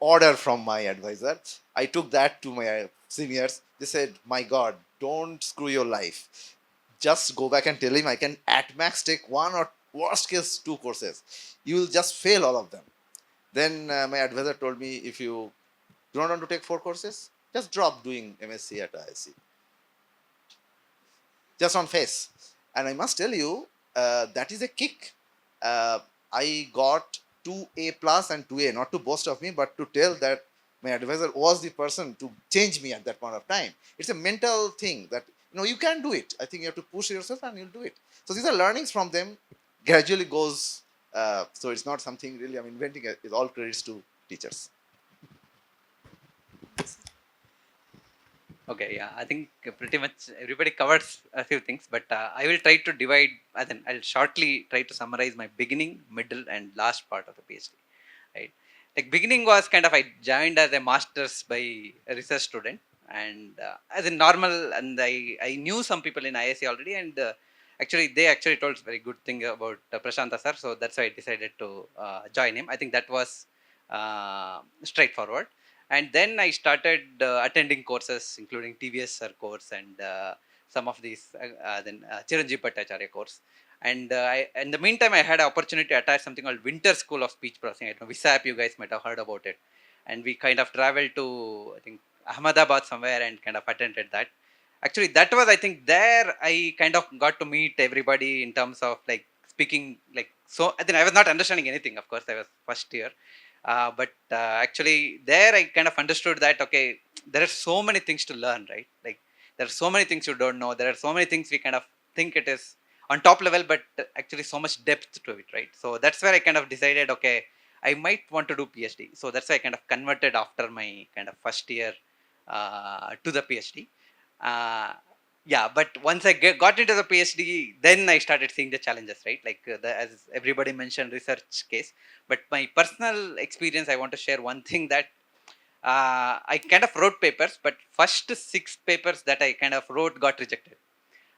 order from my advisor. I took that to my seniors. They said, my God, don't screw your life. Just go back and tell him I can at max take 1 or worst case 2 courses. You will just fail all of them. Then my advisor told me, if you do not want to take 4 courses, just drop doing MSc at IISc. Just on face. And I must tell you, that is a kick. I got 2A plus and 2A, not to boast of me, but to tell that my advisor was the person to change me at that point of time. It's a mental thing that, you can do it. I think you have to push yourself and you'll do it. So these are learnings from them. Gradually goes So it's not something really I'm inventing. It's all credits to teachers. Okay, yeah, I think pretty much everybody covers a few things, but I will try to divide. Then I'll shortly try to summarize my beginning, middle, and last part of the PhD. Right, like beginning was kind of I joined as a master's by a research student, and as a normal, and I knew some people in IISc already, and actually they actually told very good thing about Prashanta sir, so that's why I decided to join him. I think that was straightforward. And then I started attending courses including TVS sir course and some of these then Chiranjeev Bhattacharya course. And in the meantime, I had an opportunity to attach something called Winter School of Speech Processing. I don't know, WISAP, you guys might have heard about it. And we kind of traveled to, I think, Ahmedabad somewhere and kind of attended that. Actually, that was, I think, there I kind of got to meet everybody in terms of like speaking, like, so I think I was not understanding anything, of course, I was first year. But actually, there I kind of understood that, okay, there are so many things to learn, right? Like, there are so many things you don't know. There are so many things we kind of think it is on top level, but actually so much depth to it, right? So that's where I kind of decided, okay, I might want to do PhD. So that's why I kind of converted after my kind of first year to the PhD. Yeah, but once I got into the PhD, then I started seeing the challenges, right? Like as everybody mentioned, research case. But my personal experience, I want to share one thing that I kind of wrote papers, but first 6 papers that I kind of wrote got rejected.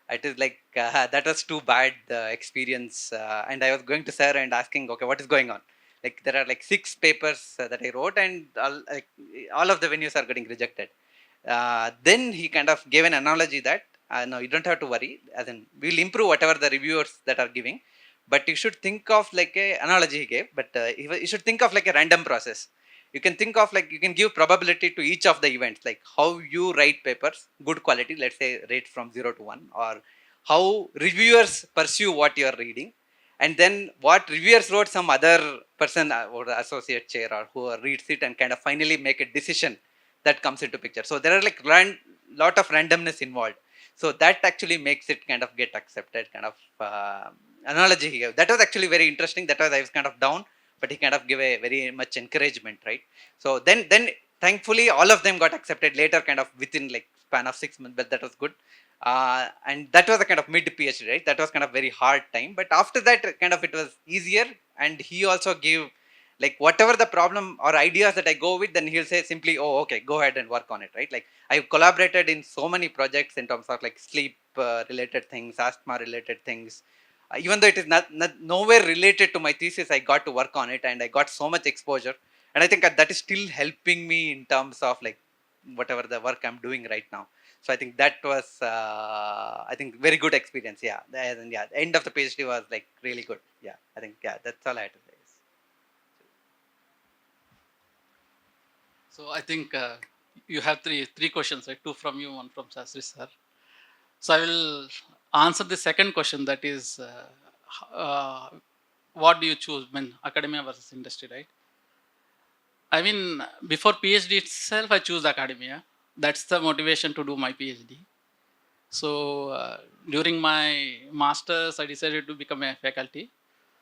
It is like that was too bad experience, and I was going to sir and asking, okay, what is going on? Like there are like 6 papers that I wrote, and all of the venues are getting rejected. Then he kind of gave an analogy that no, you don't have to worry. As in, we'll improve whatever the reviewers that are giving, but you should think of like a analogy he gave. But you should think of like a random process. You can think of like you can give probability to each of the events, like how you write papers, good quality, let's say rate from 0 to 1, or how reviewers pursue what you are reading, and then what reviewers wrote, some other person or the associate chair or who reads it and kind of finally make a decision that comes into picture. So there are like lot of randomness involved. So that actually makes it kind of get accepted. Kind of analogy he gave. That was actually very interesting. That was I was kind of down, but he kind of gave a very much encouragement, right? So then thankfully all of them got accepted later, kind of within like span of 6 months. But that was good. And that was a kind of mid PhD, right? That was kind of very hard time. But after that, kind of it was easier. And he also gave like whatever the problem or ideas that I go with, then he'll say simply, oh, okay, go ahead and work on it, right? Like I've collaborated in so many projects in terms of like sleep related things, asthma related things. Even though it is not nowhere related to my thesis, I got to work on it and I got so much exposure. And I think that is still helping me in terms of like whatever the work I'm doing right now. So I think that was, I think very good experience. Yeah. And yeah, the end of the PhD was like really good. Yeah. I think, yeah, that's all I had to say. So I think you have three questions, right? Two from you, one from Sastri sir. So I will answer the second question, that is, what do you choose when academia versus industry, right? I mean, before PhD itself, I choose academia. That's the motivation to do my PhD. So during my masters, I decided to become a faculty.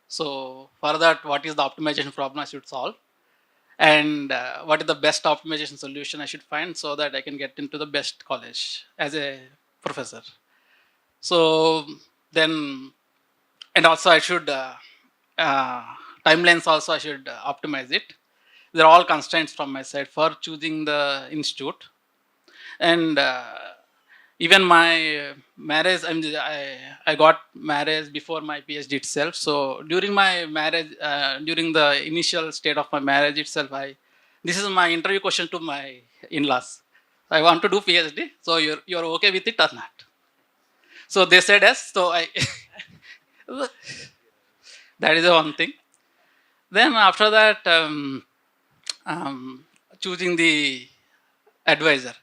So for that, what is the optimization problem I should solve? And what is the best optimization solution I should find so that I can get into the best college as a professor. So then, and also I should, timelines also I should optimize it. They're all constraints from my side for choosing the institute. And even my marriage, I got marriage before my PhD itself. So during my marriage, during the initial state of my marriage itself, this is my interview question to my in-laws. I want to do PhD, so you're okay with it or not? So they said yes. So I that is the one thing. Then after that, choosing the advisor.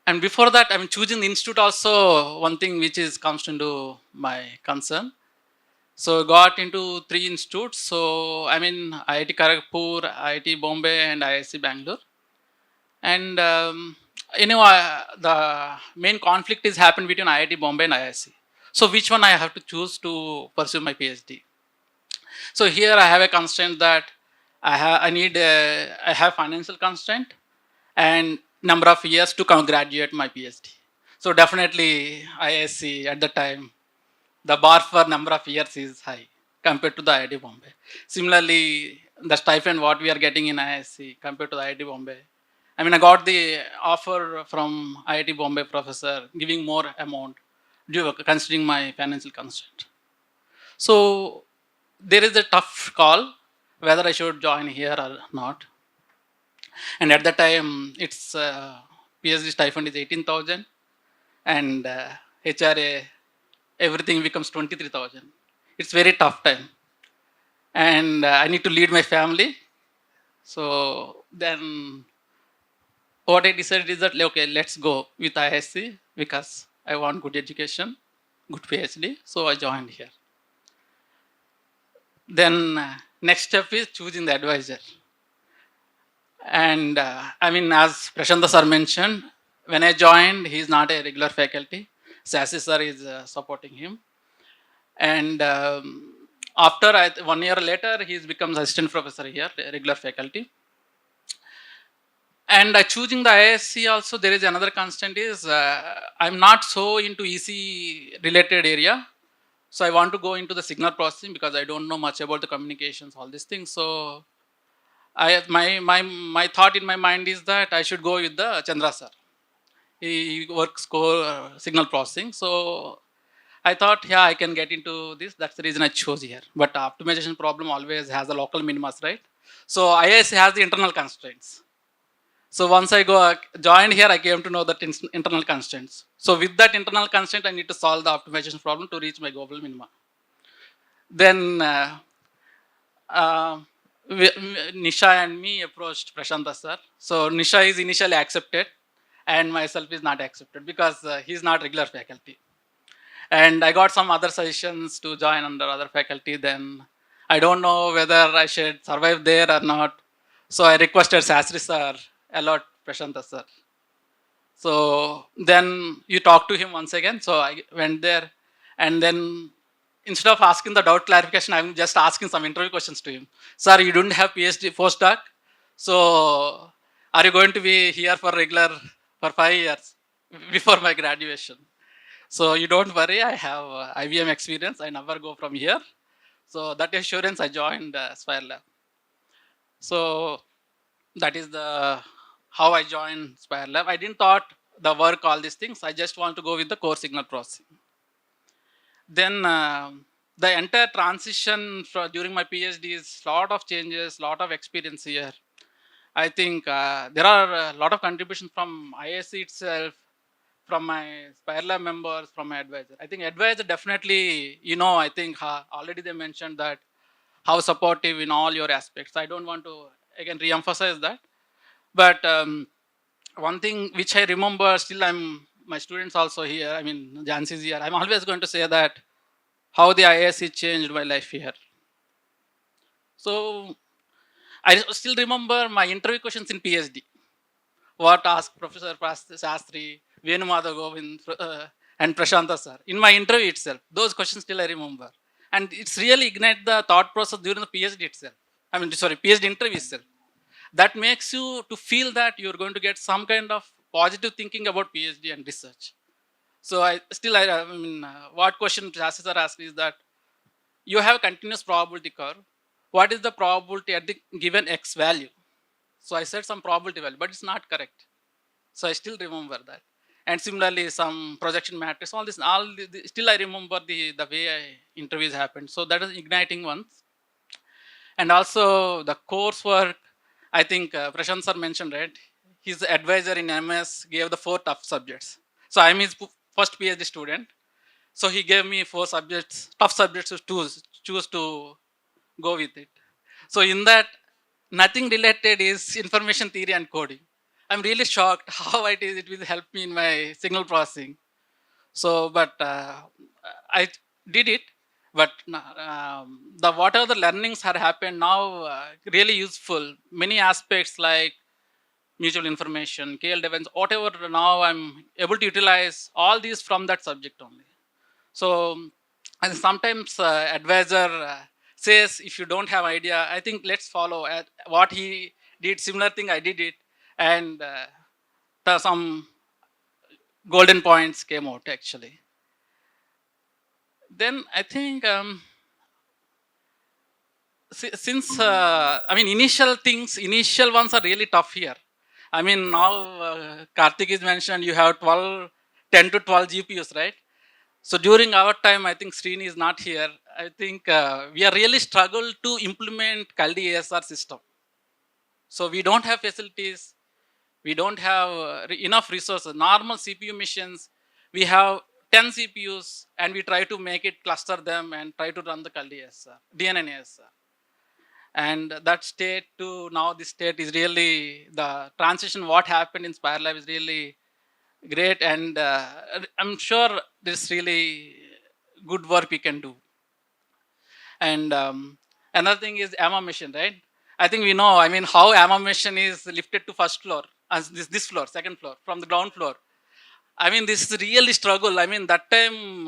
And before that, I mean, choosing the institute also one thing which is comes into my concern. So got into 3 institutes. So I mean, IIT Kharagpur, IIT Bombay, and IISc Bangalore. And the main conflict is happened between IIT Bombay and IISc. So which one I have to choose to pursue my PhD? So here I have a constraint that I have financial constraint and number of years to graduate my PhD. So definitely IISc at the time, the bar for number of years is high compared to the IIT Bombay. Similarly, the stipend what we are getting in IISc compared to the IIT Bombay. I mean, I got the offer from IIT Bombay professor giving more amount due considering my financial constraint. So there is a tough call whether I should join here or not. And at that time, its PhD stipend is 18,000 and HRA everything becomes 23,000. It's very tough time, and I need to lead my family. So then, what I decided is that okay, let's go with IISc because I want good education, good PhD. So I joined here. Then next step is choosing the advisor. And I mean, as Prashanta sir mentioned, when I joined, he is not a regular faculty. Sasi sir is supporting him. And after 1 year later, he becomes assistant professor here, regular faculty. And choosing the IISc also, there is another constant is I'm not so into EC related area. So I want to go into the signal processing because I don't know much about the communications, all these things. So my thought in my mind is that I should go with the Chandra sir. He works core signal processing. So I thought, yeah, I can get into this. That's the reason I chose here. But optimization problem always has the local minimas, right? So IISc has the internal constraints. So once I joined here, I came to know that internal constraints. So with that internal constraint, I need to solve the optimization problem to reach my global minima. Then uh, Nisha and me approached Prashanta sir. So Nisha is initially accepted and myself is not accepted because he's not regular faculty. And I got some other suggestions to join under other faculty. Then I don't know whether I should survive there or not. So I requested Sastri sir a lot, Prashanta sir. So then you talk to him once again. So I went there, and then instead of asking the doubt clarification, I'm just asking some interview questions to him. Sir, you don't have PhD postdoc, so are you going to be here for regular for 5 years before my graduation? So you don't worry, I have IBM experience. I never go from here. So that assurance, I joined Spire Lab. So that is the how I joined Spire Lab. I didn't thought the work, all these things. I just want to go with the core signal processing. Then the entire transition during my PhD is lot of changes, lot of experience here. I think there are a lot of contributions from IISc itself, from my Spire Lab members, from my advisor. I think advisor definitely, I think already they mentioned that how supportive in all your aspects. I don't want to again re-emphasize that. But one thing which I remember, still my students also here, I mean, Jansi is here. I'm always going to say that how the IISc changed my life here. So I still remember my interview questions in PhD. What asked Professor Sastri, Venumada Govind, and Prashanta sir. In my interview itself, those questions still I remember. And it's really ignite the thought process during the PhD itself. I mean, sorry, PhD interview itself. That makes you to feel that you're going to get some kind of positive thinking about PhD and research. So I mean, what question Sastri sir asked is that you have a continuous probability curve. What is the probability at the given X value? So I said some probability value, but it's not correct. So I still remember that. And similarly, some projection matrix, all this, still I remember the way interviews happened. So that is igniting ones. And also the coursework, I think Prashant sir mentioned, right? His advisor in MS gave the 4 tough subjects. So I'm his first PhD student. So he gave me 4 subjects, tough subjects to choose to go with it. So in that, nothing related is information theory and coding. I'm really shocked how it will help me in my signal processing. So, but I did it. But the whatever the learnings had happened now, really useful. Many aspects like mutual information, KL events, whatever. Now I'm able to utilize all these from that subject only. So, and sometimes advisor says if you don't have idea, I think let's follow at what he did. Similar thing I did it, and some golden points came out actually. Then I think since I mean initial ones are really tough here. I mean now Karthik is mentioned you have 12, 10 to 12 GPUs, right? So during our time, I think Srini is not here. I think we are really struggle to implement Kaldi ASR system. So we don't have facilities. We don't have enough resources. Normal CPU machines, we have 10 CPUs and we try to make it cluster them and try to run the Kaldi ASR, DNN ASR. And that state to now this state is really the transition. What happened in Spire Lab is really great, and I'm sure there's really good work we can do. And another thing is AMA mission, right? I think we know. I mean, how AMA mission is lifted to first floor, as this floor, second floor, from the ground floor. I mean, this is really struggle. I mean, that time,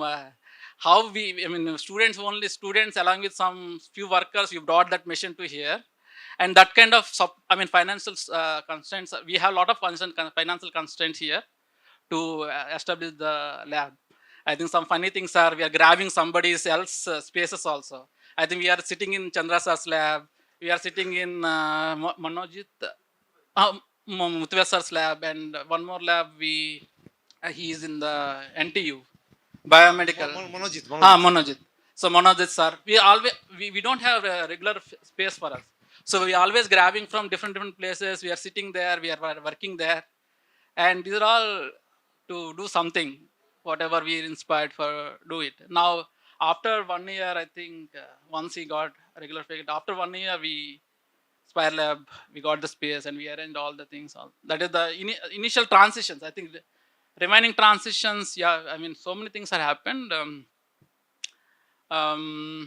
how we, I mean, students along with some few workers, we brought that mission to here. And that kind of, I mean, financial constraints, we have a lot of financial constraints here to establish the lab. I think some funny things are we are grabbing somebody else's spaces also. I think we are sitting in Chandra Sir's lab. We are sitting in Manojit, Muthiah Sir's lab, and one more lab he is in the NTU, biomedical. Manojit. So Manojit sir, we don't have a regular space for us. So we always grabbing from different places. We are sitting there. We are working there, and these are all to do something, whatever we are inspired for, do it. Now, after 1 year, I think once he got a regular faculty, after 1 year, Spire Lab, we got the space and we arranged all the things. That is the initial transitions. I think the remaining transitions, yeah, I mean, so many things have happened. I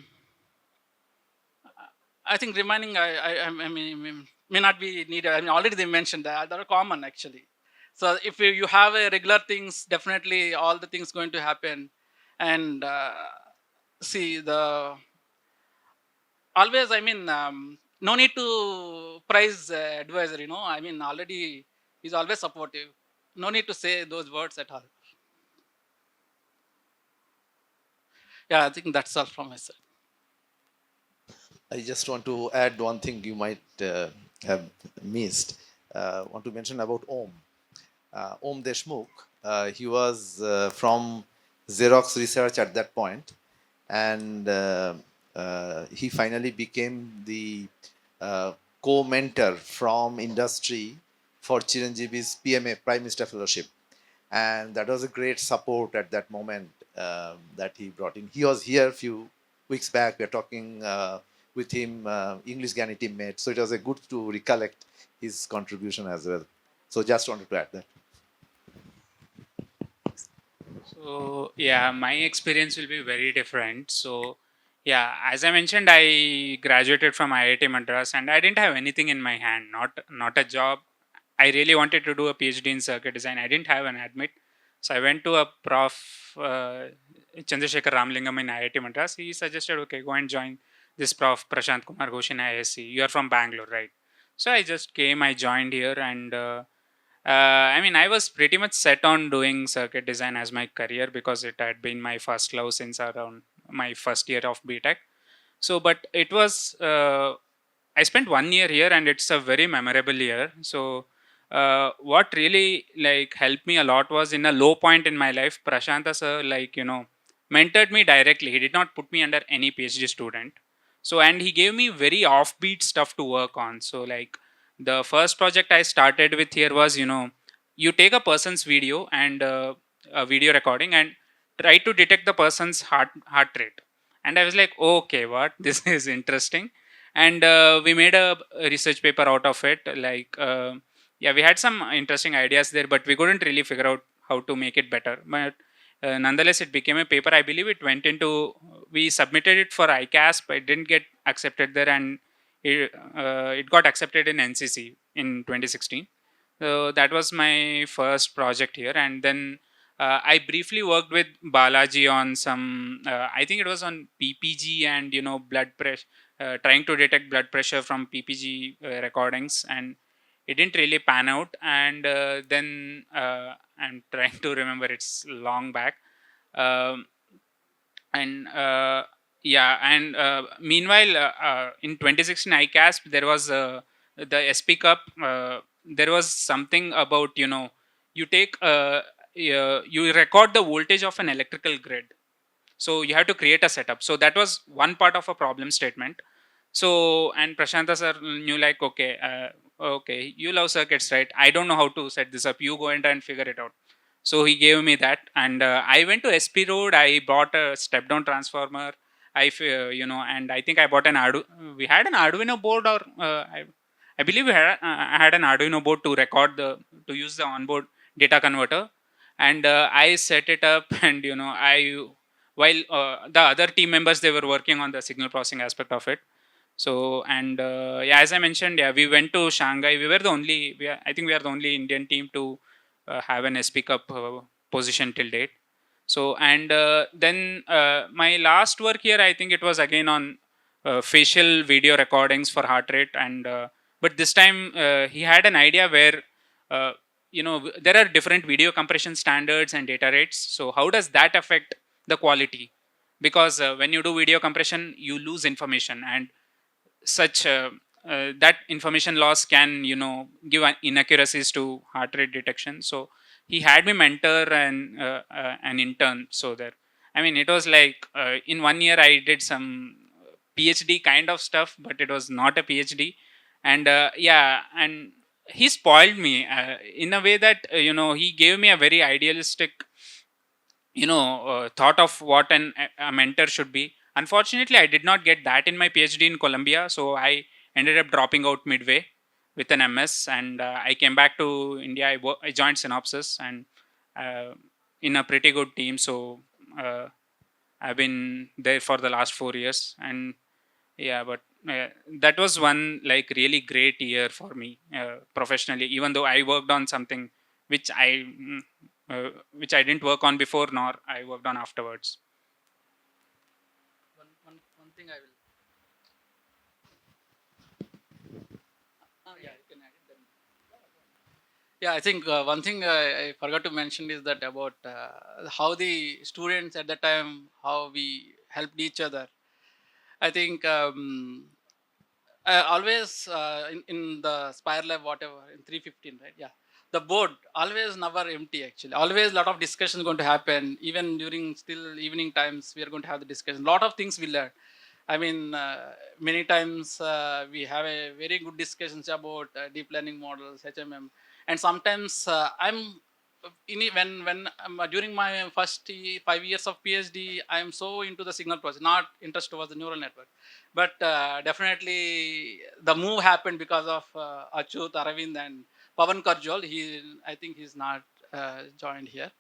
think remaining, I mean, may not be needed. I mean, already they mentioned that are common actually. So if you have a regular things, definitely all the things going to happen. And see the always. I mean, no need to prize advisor. You know, I mean, already he's always supportive. No need to say those words at all. Yeah, I think that's all from my side. I just want to add one thing you might have missed. Want to mention about Om. Om Deshmukh. He was from Xerox Research at that point, and he finally became the co-mentor from industry for Chiranjeevi's PMA, Prime Minister Fellowship. And that was a great support at that moment that he brought in. He was here a few weeks back. We are talking with him, English Gani teammate. So it was a good to recollect his contribution as well. So just wanted to add that. So yeah, my experience will be very different. So yeah, as I mentioned, I graduated from IIT Madras and I didn't have anything in my hand, not a job. I really wanted to do a PhD in circuit design. I didn't have an admit. So I went to a prof, Chandrasekhar Ramlingam in IIT Madras. He suggested, okay, go and join this prof, Prashant Kumar Ghosh in IISc. You are from Bangalore, right? So I just came, I joined here, and I mean, I was pretty much set on doing circuit design as my career because it had been my first love since around my first year of BTech. So, but it was, I spent 1 year here and it's a very memorable year. So, what really like helped me a lot was in a low point in my life, Prashanta sir, like, mentored me directly. He did not put me under any PhD student. So, and he gave me very offbeat stuff to work on. So, like, the first project I started with here was, you take a person's video and a video recording and try to detect the person's heart rate. And I was like, okay, what? This is interesting. And we made a research paper out of it. Like, yeah, we had some interesting ideas there, but we couldn't really figure out how to make it better. But nonetheless, it became a paper. I believe it went into, we submitted it for ICASP, but it didn't get accepted there, and it got accepted in NCC in 2016. So that was my first project here. And then I briefly worked with Balaji on some, I think it was on PPG and, blood pressure, trying to detect blood pressure from PPG recordings, and it didn't really pan out. And then I'm trying to remember, it's long back. Um, and yeah, and meanwhile, in 2016 ICASP, there was the SP Cup. There was something about, you take, you record the voltage of an electrical grid. So you have to create a setup. So that was one part of a problem statement. So, and Prashanta sir knew, like, okay, okay, you love circuits, right? I don't know how to set this up. You go in and figure it out. So he gave me that, and I went to SP Road. I bought a step-down transformer. And I think I bought an Arduino. We had an Arduino board, or I believe I had an Arduino board to record to use the onboard data converter, and I set it up, and I while the other team members, they were working on the signal processing aspect of it. So, and yeah, as I mentioned, yeah, we went to Shanghai. We were the only, I think we are the only Indian team to have an SP Cup position till date. So, and then my last work here, I think it was again on facial video recordings for heart rate. And but this time he had an idea where uh, there are different video compression standards and data rates. So how does that affect the quality? Because when you do video compression, you lose information, and such that information loss can give inaccuracies to heart rate detection. So he had me mentor an intern. So there, I mean, it was like in 1 year I did some PhD kind of stuff, but it was not a PhD. And yeah, and he spoiled me in a way that he gave me a very idealistic thought of what a mentor should be. Unfortunately, I did not get that in my PhD in Columbia, so I ended up dropping out midway with an MS, and I came back to India. I joined Synopsys, and uh, in a pretty good team. So uh, I've been there for the last 4 years, and yeah, but that was one like really great year for me professionally. Even though I worked on something which which I didn't work on before, nor I worked on afterwards. One thing I will. Yeah, you can add it then. Yeah, I think one thing I forgot to mention is that about how the students at the time, how we helped each other. I think always in the Spire Lab, whatever, in 315, right? Yeah. The board always never empty actually. Always a lot of discussion going to happen. Even during still evening times, we are going to have the discussion. Lot of things we learn. I mean, many times we have a very good discussions about deep learning models, HMM, and sometimes I'm during my first 5 years of PhD, I'm so into the signal process, not interest towards the neural network, but definitely the move happened because of Achyut, Aravind, and Pavan Karjol. I think he's not joined here.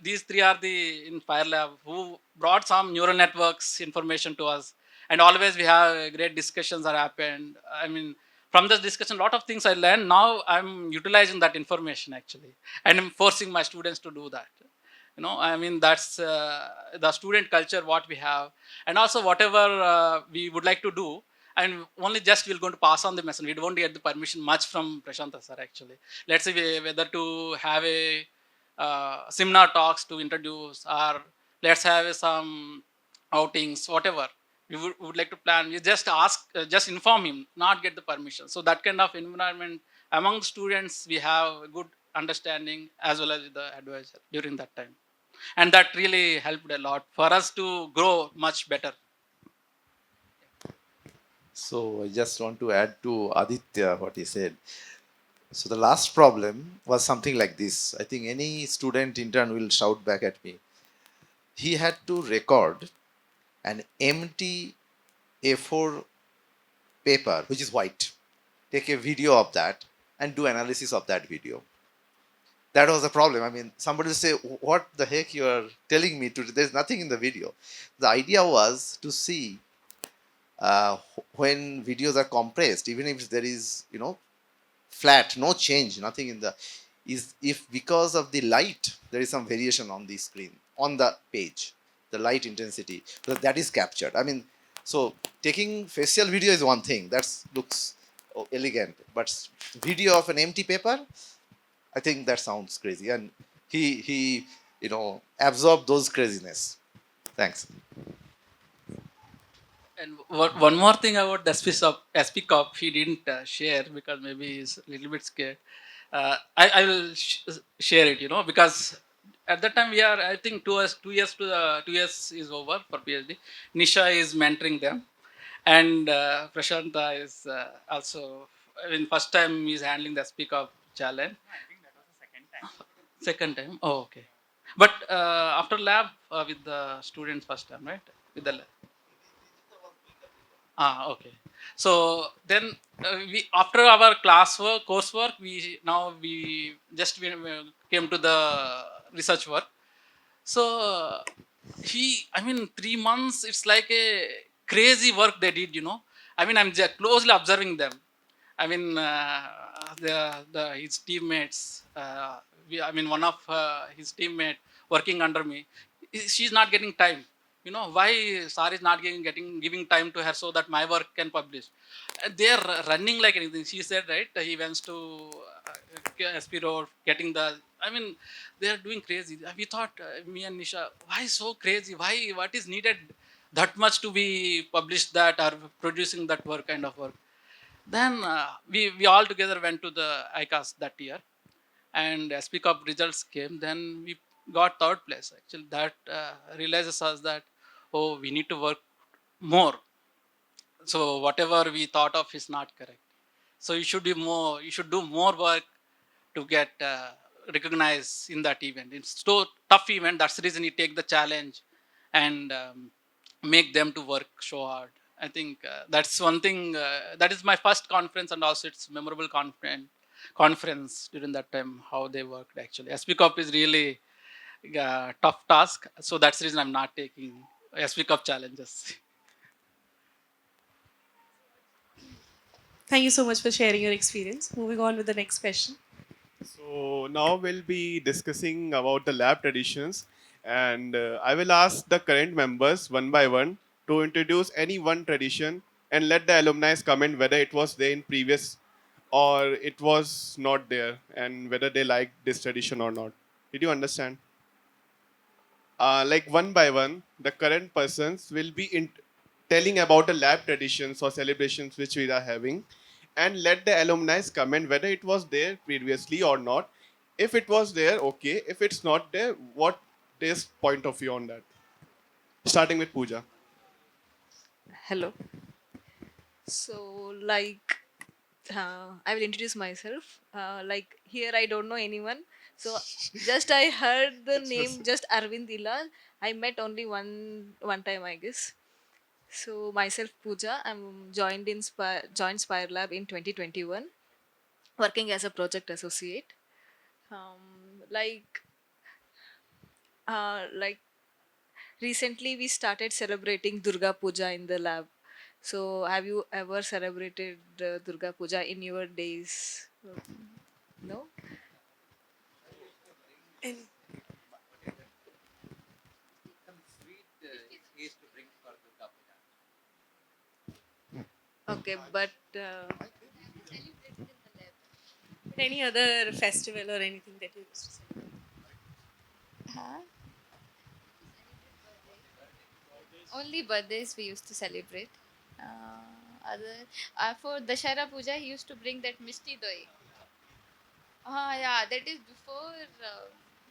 These three are the in Spire Lab who brought some neural networks information to us, and always we have great discussions that happened. I mean, from this discussion, a lot of things I learned. Now I'm utilizing that information actually, and I'm forcing my students to do that. I mean, that's the student culture what we have, and also whatever we would like to do, and only just we're going to pass on the message. We don't get the permission much from Prashanta sir actually. Let's say whether to have a seminar talks to introduce, or let's have some outings, whatever we would like to plan. We just ask, just inform him, not get the permission. So that kind of environment among students, we have good understanding as well as the advisor during that time, and that really helped a lot for us to grow much better. So I just want to add to Aditya what he said. So the last problem was something like this. I think any student intern will shout back at me. He had to record an empty A4 paper, which is white, take a video of that and do analysis of that video. That was the problem. I mean, somebody will say, what the heck you are telling me to do? There's nothing in the video. The idea was to see when videos are compressed, even if there is, flat, no change, nothing in the, is if because of the light there is some variation on the screen on the page, the light intensity, so that is captured. I mean, so taking facial video is one thing that looks elegant, but video of an empty paper, I think that sounds crazy. And he absorbed those craziness. Thanks. And one more thing about the SP Cop, he didn't share because maybe he's a little bit scared. I will share it, because at that time we are, I think, 2 years is over for PhD. Nisha is mentoring them, and Prashanta is also, I mean, first time he's handling the Speak Up challenge. Second time. Oh, okay. But after lab with the students first time, right? With the lab. Okay. So then we, after our coursework, we just we came to the research work. So I mean, 3 months, it's like a crazy work they did, I mean, I'm just closely observing them. I mean, his teammates, I mean, one of his teammate working under me, she's not getting time. Why Sar is not giving time to her so that my work can publish? They're running like anything. She said, right? He wants to SP Road, getting the. I mean, they're doing crazy. We thought, me and Nisha, why so crazy? Why? What is needed that much to be published that or producing that work, kind of work? Then we all together went to the IISc that year, and as Speak Up results came, then we got third place. Actually, that realizes us that, oh, we need to work more. So whatever we thought of is not correct. So you should do more. You should do more work to get recognized in that event. It's so tough event. That's the reason you take the challenge and make them to work so hard. I think that's one thing. That is my first conference, and also it's memorable conference during that time. How they worked actually. SP Cup is really tough task. So that's the reason I'm not taking SP Cup challenges. Thank you so much for sharing your experience. Moving on with the next question. So now we'll be discussing about the lab traditions, and I will ask the current members one by one to introduce any one tradition and let the alumni comment whether it was there in previous or it was not there, and whether they like this tradition or not. Did you understand? Like one by one, the current persons will be telling about the lab traditions or celebrations which we are having, and let the alumni comment whether it was there previously or not. If it was there, okay. If it's not there, what is point of view on that? Starting with Pooja. Hello. So, like, I will introduce myself. Like, here I don't know anyone. So, just I heard the name, just Arvind Ila. I met only one time, I guess. So, myself, Pooja. I'm joined Spire Lab in 2021, working as a project associate. Like, like recently we started celebrating Durga Puja in the lab. So, have you ever celebrated Durga Puja in your days? No? Okay, but Any other festival or anything that you used to celebrate? Huh? Only birthdays we used to celebrate. Other For Dashara Puja, he used to bring that Mishti Doi. Yeah, that is before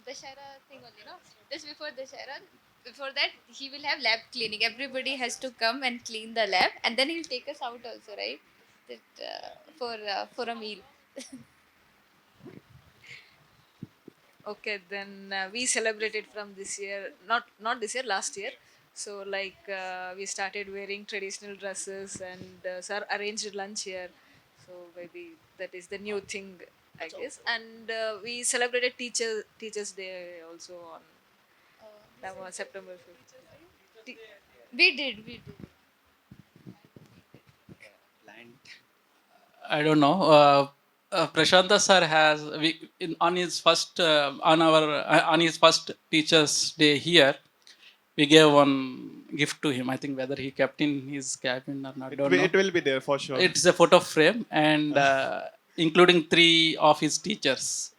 Dashara thing only, no? Just before Dashara. Before that, he will have lab cleaning. Everybody has to come and clean the lab, and then he'll take us out also, right? That for a meal. okay, then we celebrated from this year, not this year, last year. So like we started wearing traditional dresses and sir arranged lunch here. So maybe that is the new thing, I guess. And we celebrated Teachers Day also on September 5th. We did. I don't know. Prashanta sir has on his first on his first teachers day here. We gave one gift to him. I think whether he kept in his cabin or not, don't know. It will be there for sure. It's a photo frame and including three of his teachers.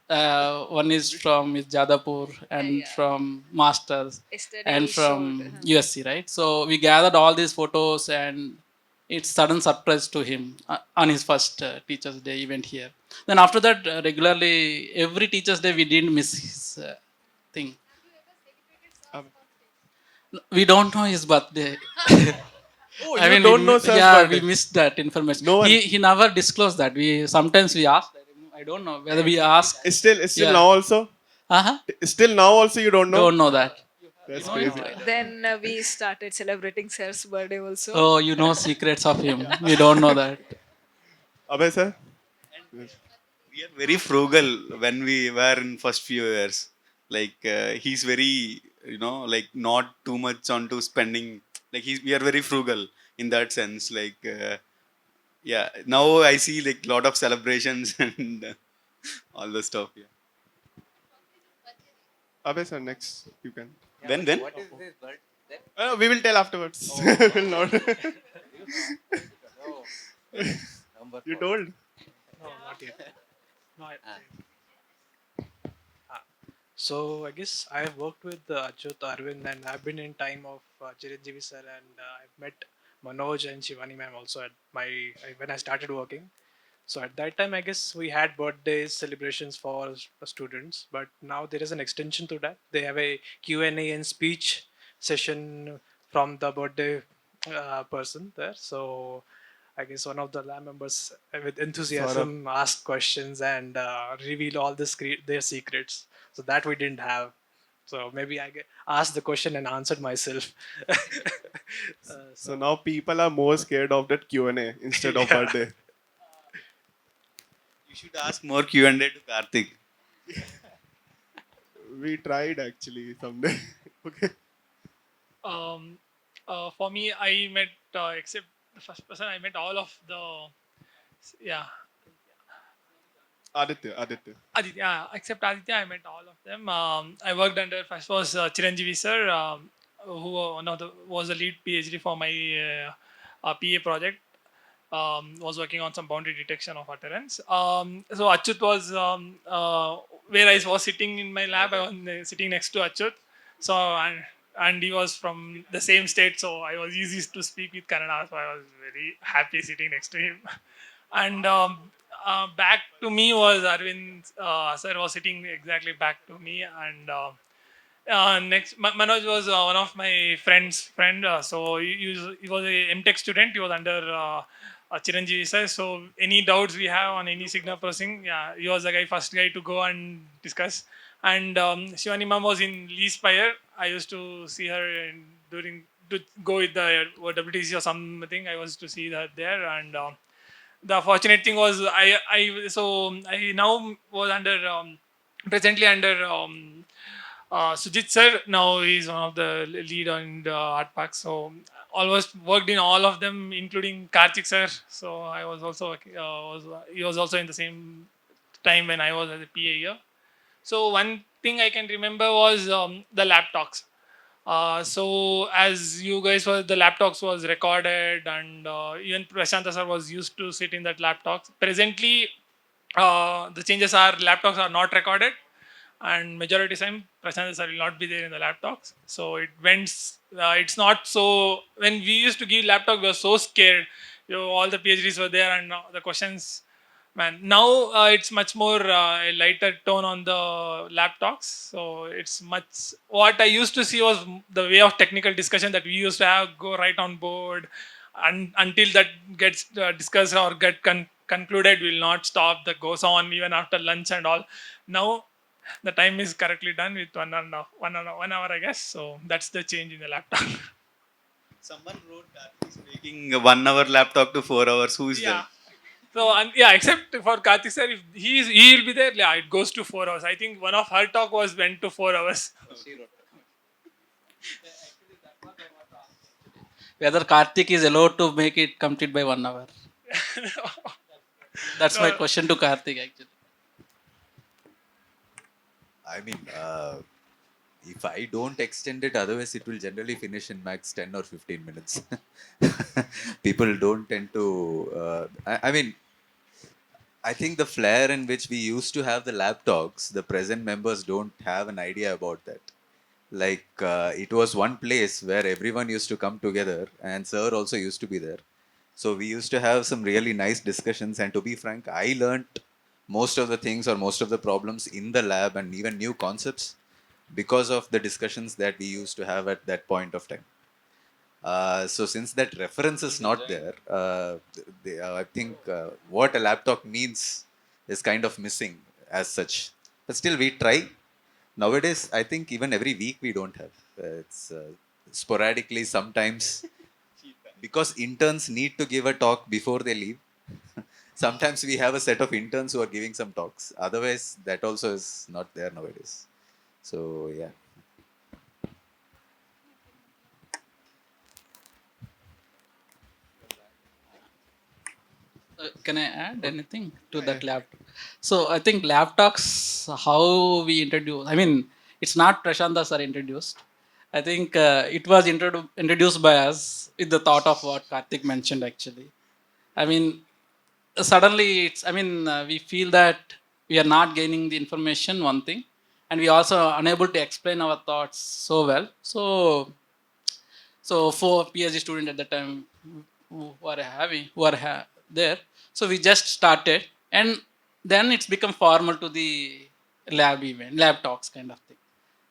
One is from his Jadapur and Yeah. from Masters Yesterday and he showed. from USC, right? So we gathered all these photos and it's sudden surprise to him on his first Teachers Day event here. Then after that, regularly every Teachers Day we didn't miss his thing. We don't know his birthday. Oh, I you mean, don't know sir's yeah, we birthday? missed that information. No one. He never disclosed that. We sometimes we asked. I don't know whether we asked. Still Yeah. now also. Uh-huh. Still now also you don't know. Don't know that. That's You know crazy. it? Then we started celebrating sir's birthday also. Oh, you know secrets of him. We don't know that. Abhay sir. We are very frugal when we were in first few years. Like he's very, like not too much onto spending. Like we are very frugal in that sense. Like yeah, now I see like lot of celebrations and all the stuff. Yeah. Abhay sir, next you can. When? What is this bird? We will tell afterwards. Will not. Number You 4. told. No, not yet. No, so I guess I have worked with Achyut, Arvind, and I've been in time of Chiranjeevi sir, and I've met Manoj and Shivani ma'am also at when I started working. So at that time, I guess we had birthdays celebrations for students, but now there is an extension to that. They have a Q&A and speech session from the birthday person there. So I guess one of the lab members with enthusiasm asked questions and reveal all their secrets. So that we didn't have. So maybe asked the question and answered myself. So now people are more scared of that Q&A instead of Yeah. birthday. You should ask more Q&A to Karthik. We tried actually someday. Okay. For me, I met except the first person, I met all of the yeah Aditya. Aditya. Yeah, except Aditya, I met all of them. I worked under first was Chiranjeevi sir, who was the lead PhD for my PA project. Was working on some boundary detection of utterance. So Achyut was where I was sitting in my lab. I was sitting next to Achyut. So and he was from the same state, so I was easy to speak with Kannada. So I was very happy sitting next to him. And back to me was Arvind sir was sitting exactly back to me, and next, Manoj was one of my friend. So he was a MTech student. He was under Chiranjeevi sir. So any doubts we have on any signal processing, yeah, he was the first guy to go and discuss. And Shivani ma'am was in Lee Spire. I used to see her during to go with the WTC or something. I was to see that there. And the fortunate thing was I now was under presently under Sujit sir. Now he's one of the lead on the art park. So almost worked in all of them, including Karthik sir. So I was also he was also in the same time when I was as a PA here. So one thing I can remember was the lab talks. So as you guys were, the laptops was recorded, and even Prashanta sir was used to sit in that laptops. Presently, the changes are laptops are not recorded, and majority time Prashanta sir will not be there in the laptops. So it went. It's not so. When we used to give laptop, we were so scared. All the PhDs were there, and the questions. Man, now it's much more a lighter tone on the laptops. So it's much. What I used to see was the way of technical discussion that we used to have go right on board, and until that gets discussed or concluded, will not stop. That goes on even after lunch and all. Now the time is correctly done with 1 hour, I guess. So that's the change in the laptop. Someone wrote Karthik is making a 1 hour laptop to 4 hours. Who is Yeah. that? So yeah, except for Karthik sir, if he'll be there, yeah, it goes to 4 hours. I think one of her talk went to 4 hours. Whether Karthik is allowed to make it complete by 1 hour. That's my question to Karthik actually. I mean, if I don't extend it, otherwise it will generally finish in max 10 or 15 minutes. People don't tend to. I mean, I think the flair in which we used to have the lab talks, the present members don't have an idea about that. Like, it was one place where everyone used to come together, and Sir also used to be there. So we used to have some really nice discussions. And to be frank, I learnt most of the things or most of the problems in the lab and even new concepts because of the discussions that we used to have at that point of time. So since that reference is not there, I think what a laptop means is kind of missing as such. But still, we try. Nowadays, I think even every week we don't have. It's sporadically sometimes because interns need to give a talk before they leave. Sometimes we have a set of interns who are giving some talks. Otherwise, that also is not there nowadays. So yeah. Can I add anything to that lab? So I think lab talks, how we introduce. I mean, it's not Prashanta sir introduced. I think it was introduced by us with the thought of what Karthik mentioned actually. I mean, suddenly it's. I mean, we feel that we are not gaining the information. One thing, and we also are unable to explain our thoughts so well. So for PhD student at the time who are there, so we just started, and then it's become formal to the lab talks kind of thing,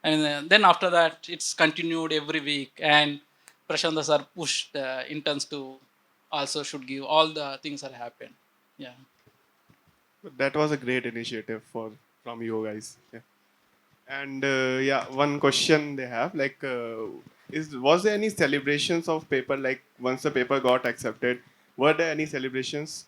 and then after that it's continued every week, and Prashanta sir pushed interns to also should give all the things that happen. Yeah. That was a great initiative for from you guys. Yeah. And yeah, one question they have like, is was there any celebrations of paper like once the paper got accepted? Were there any celebrations?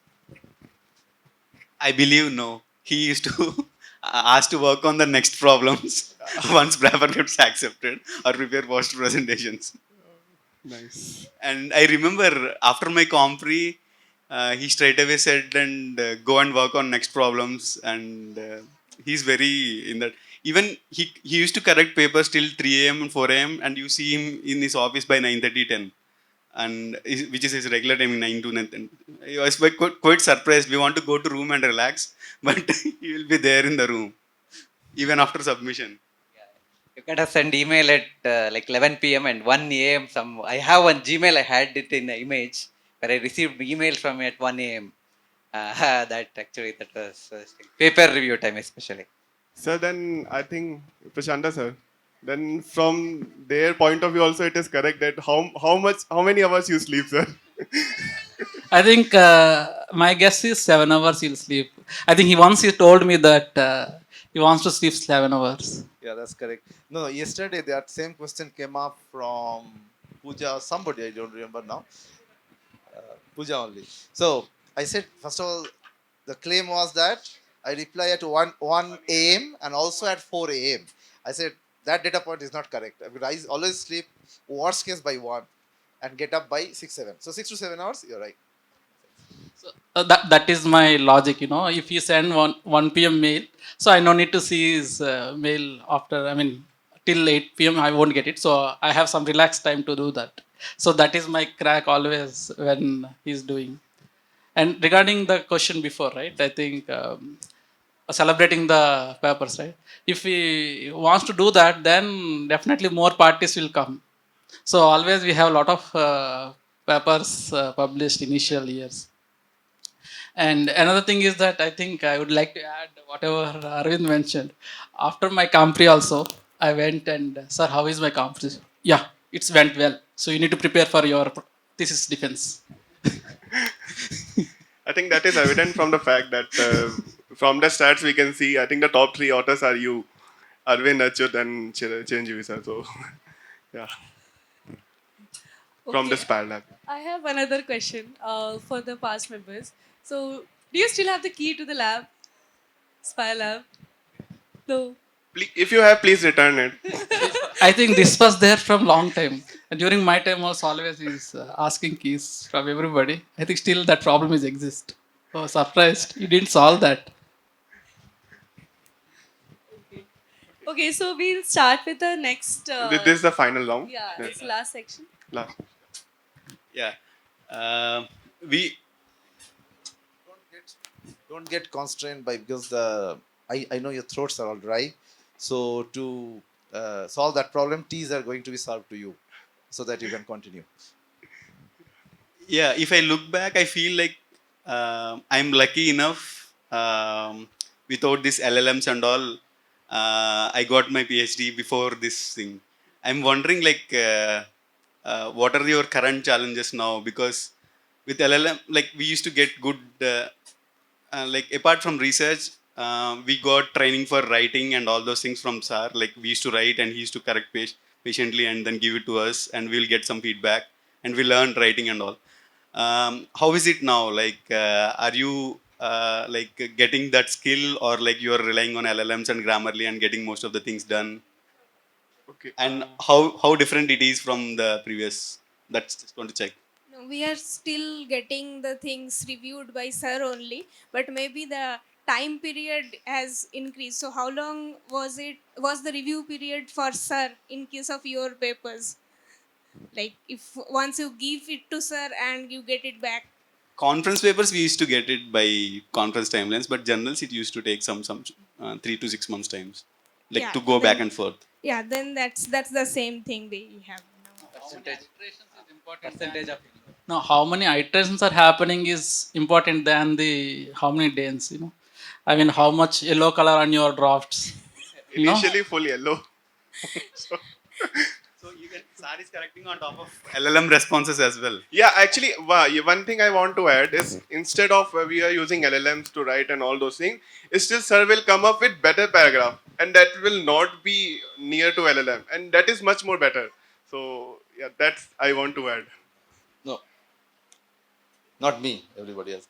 I believe no. He used to ask to work on the next problems once paper gets accepted or prepare post presentations. Nice. And I remember after my compre, he straight away said and go and work on next problems. And he's very in that. Even he used to correct papers till 3 a.m. and 4 a.m. and you see him in his office by 9:30, 10. And which is his regular timing 9 to 9. I was quite surprised. We want to go to room and relax, but he will be there in the room even after submission. You gotta send email at like 11 p.m. and 1 a.m. Some I have one Gmail. I had it in the image where I received email from at 1 a.m. That actually that was paper review time especially. So then I think Prashanta sir. Then from their point of view also it is correct that how many hours you sleep, sir? I think my guess is 7 hours he'll sleep. I think he told me that he wants to sleep 7 hours. Yeah, that's correct. No, yesterday that same question came up from Pooja or somebody, I don't remember now. Pooja only. So I said, first of all, the claim was that I reply at 1 a.m. and also at 4 a.m. I said that data point is not correct. Because I always sleep worst case by 1 and get up by 6, 7. So 6 to 7 hours, you're right. So, that is my logic, you know. If you send 1 p.m. mail, so I no need to see his mail after, I mean, till 8 p.m. I won't get it. So I have some relaxed time to do that. So that is my crack always when he's doing. And regarding the question before, right, I think celebrating the papers, right? If he wants to do that, then definitely more parties will come. So always we have a lot of papers published initial years. And another thing is that I think I would like to add whatever Arvind mentioned. After my Compre also, I went and, sir, how is my Compre? Yeah, it's went well. So you need to prepare for your thesis defense. I think that is evident from the fact that from the stats we can see, I think the top three authors are you, Arvind, Achyut, and Chiranjeevi sir. So, yeah, from the Okay, Spire Lab. I have another question for the past members. So, do you still have the key to the lab, Spire Lab? No. If you have, please return it. I think this was there from long time. And during my time also always is asking keys from everybody. I think still that problem is exist. Oh, surprised. You didn't solve that. Okay, so we'll start with the next. This is the final round. Yeah, it's last section. Last. Yeah. We Don't get constrained by because I know your throats are all dry. So to solve that problem, teas are going to be served to you, so that you can continue. yeah, if I look back, I feel like I'm lucky enough without this LLMs and all. I got my PhD before this thing. I'm wondering, like, what are your current challenges now? Because with LLM, like, we used to get good, like, apart from research, we got training for writing and all those things from SAR. Like, we used to write and he used to correct patiently and then give it to us, and we'll get some feedback and we learned writing and all. How is it now? Like, are you like getting that skill, or like you are relying on LLMs and Grammarly and getting most of the things done? Okay. And how different it is from the previous? That's just want to check. No, we are still getting the things reviewed by sir only, but maybe the time period has increased. So how long was the review period for sir in case of your papers? Like if once you give it to sir and you get it back. Conference papers we used to get it by conference timelines, but journals it used to take some 3 to 6 months times, like Yeah, to go back then and forth. yeah, then that's the same thing they have now. Percentage. Percentage of now, how many iterations are happening is important than the how many days, you know. I mean, how much yellow color on your drafts, you know. Initially full yellow. So, So even SAR is correcting on top of LLM responses as well. yeah, actually, one thing I want to add is instead of we are using LLMs to write and all those things, still sir will come up with better paragraph, and that will not be near to LLM, and that is much more better. So yeah, that's I want to add. No, not me. Everybody else.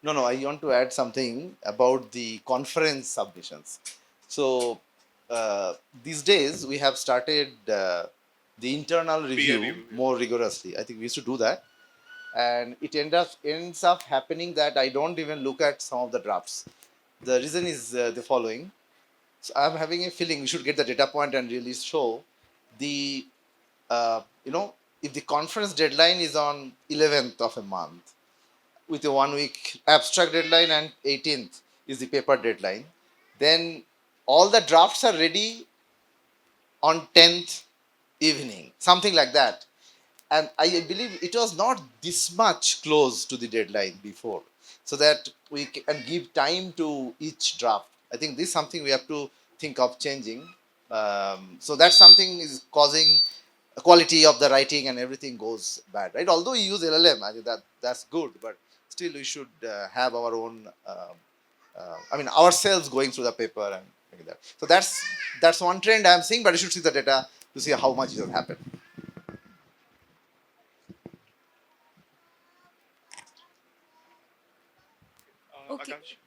No. I want to add something about the conference submissions. So these days we have started the internal review review, yeah. more rigorously. I think we used to do that, and it ends up happening that I don't even look at some of the drafts. The reason is the following. So I'm having a feeling we should get the data point and really show the if the conference deadline is on 11th of a month with a 1 week abstract deadline and 18th is the paper deadline, then all the drafts are ready on 10th evening, something like that. And I believe it was not this much close to the deadline before, so that we can give time to each draft. I think this is something we have to think of changing. So that something is causing the quality of the writing and everything goes bad, right? Although we use LLM, I think that's good, but still we should have our own. I mean, ourselves going through the paper and like that. So that's one trend I'm seeing, but you should see the data to see how much it has happened. Okay. Akash?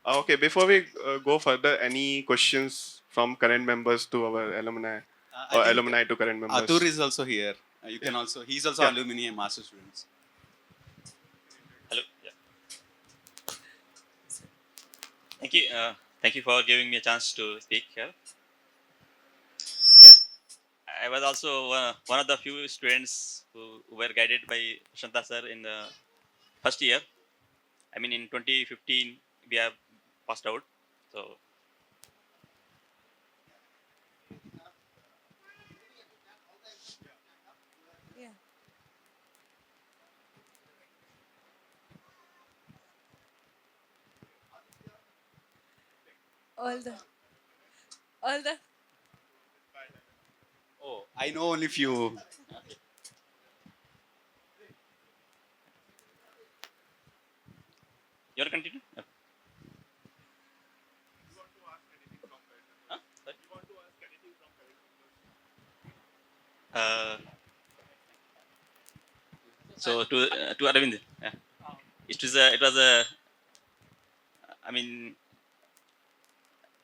Okay, before we go further, any questions from current members to our alumni, I or think alumni to current members? Atur is also here. You can also, he's also Yeah. alumni and master students. Hello. Yeah. Thank you. Thank you for giving me a chance to speak here. Yeah. I was also one of the few students who were guided by Shanta sir in the first year. I mean, in 2015, we have passed out. So, Yeah. All the Oh, I know only few. you want to continue? Okay. Huh? Sorry? So to Aravind, yeah. It was a. I mean,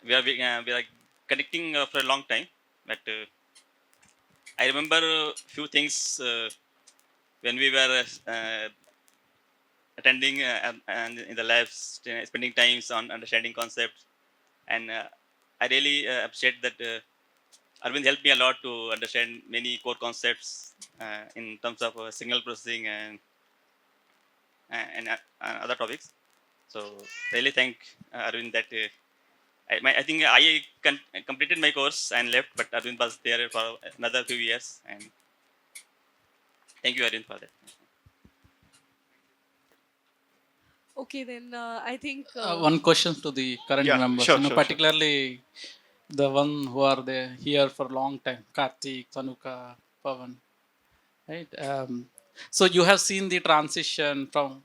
we are connecting for a long time, but I remember a few things when we were attending and in the labs, spending times on understanding concepts, and I really appreciate that Arvind helped me a lot to understand many core concepts in terms of signal processing and other topics. So really thank Arvind that I think completed my course and left, but Arvind was there for another few years, and thank you Arvind for that. Okay, then I think. One question to the current Yeah, members, sure, sure, sure. particularly the one who are there here for a long time, Karthik, Tanuka, Pavan, right? So you have seen the transition from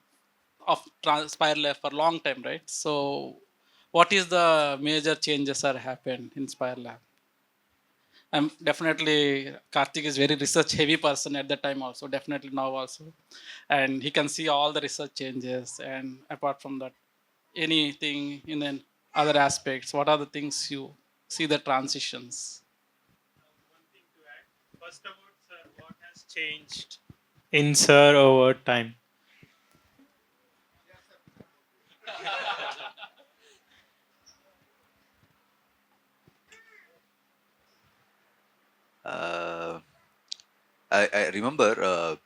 Spire Lab for a long time, right? So what is the major changes are happened in Spire Lab? I'm definitely Karthik is very research heavy person at that time also, definitely now also, and he can see all the research changes. And apart from that, anything in an other aspects, what are the things you see the transitions? One thing to add. First about sir, what has changed in sir over time? Uh, I remember,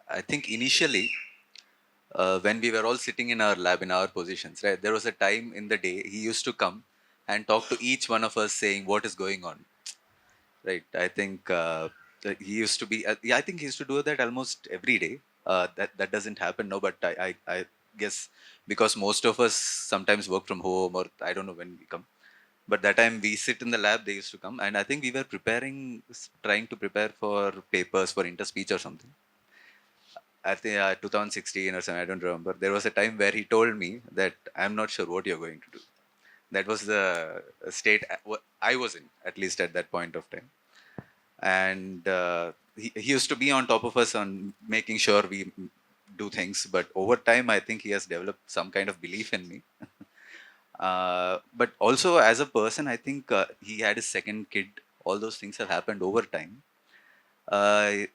I think initially, when we were all sitting in our lab in our positions, right, there was a time in the day he used to come and talk to each one of us saying what is going on. Right. I think that he used to be, yeah, I think he used to do that almost every day. That doesn't happen now, but I guess because most of us sometimes work from home or I don't know when we come. But that time we sit in the lab, they used to come, and I think we were trying to prepare for papers for interspeech or something. I think 2016 or something, I don't remember. There was a time where he told me that I'm not sure what you're going to do. That was the state I was in, at least at that point of time. And he used to be on top of us on making sure we do things. But over time, I think he has developed some kind of belief in me. But also as a person, I think he had his second kid. All those things have happened over time. Uh,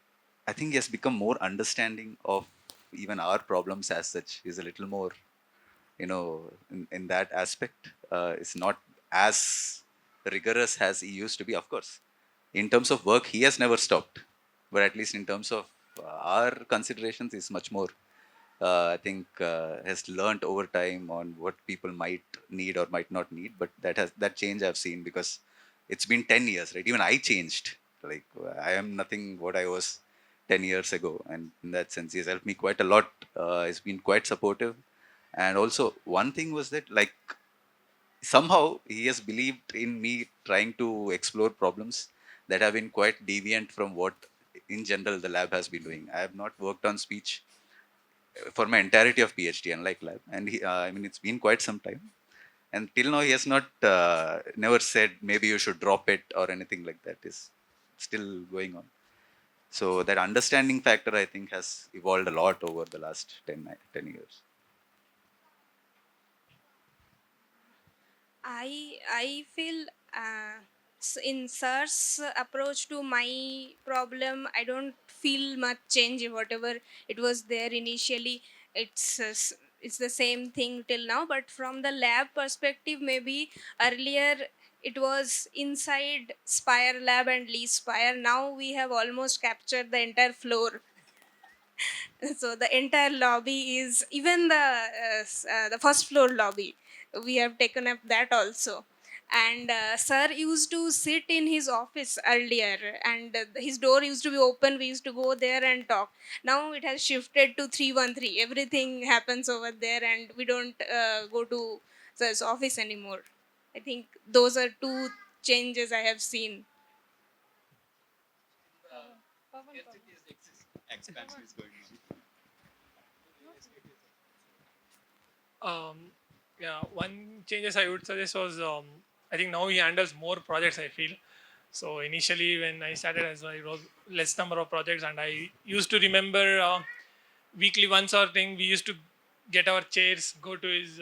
I think he has become more understanding of even our problems as such. He's a little more, in that aspect. It's not as rigorous as he used to be, of course. In terms of work, he has never stopped. But at least in terms of our considerations, he's much more, I think, has learned over time on what people might need or might not need. But that change I've seen because it's been 10 years, right? Even I changed. Like, I am nothing what I was 10 years ago. And in that sense, he has helped me quite a lot. He's been quite supportive. And also, one thing was that, like, somehow he has believed in me trying to explore problems that have been quite deviant from what, in general, the lab has been doing. I have not worked on speech for my entirety of PhD, unlike lab. And I mean, it's been quite some time. And till now, he has not never said maybe you should drop it or anything like that. Is still going on. So that understanding factor, I think, has evolved a lot over the last 10 years. I feel in sir's approach to my problem, I don't feel much change. Whatever it was there initially, it's the same thing till now. But from the lab perspective, maybe earlier it was inside Spire Lab and Lee Spire. Now we have almost captured the entire floor. So the entire lobby is even the first floor lobby. We have taken up that also. And sir used to sit in his office earlier, and his door used to be open. We used to go there and talk. Now it has shifted to 313. Everything happens over there, and we don't go to sir's office anymore. I think those are two changes I have seen. Expansion is going on. Yeah, one changes I would suggest was I think now he handles more projects. I feel so. Initially, when I started, as I was less number of projects, and I used to remember weekly once or thing. We used to get our chairs, go to his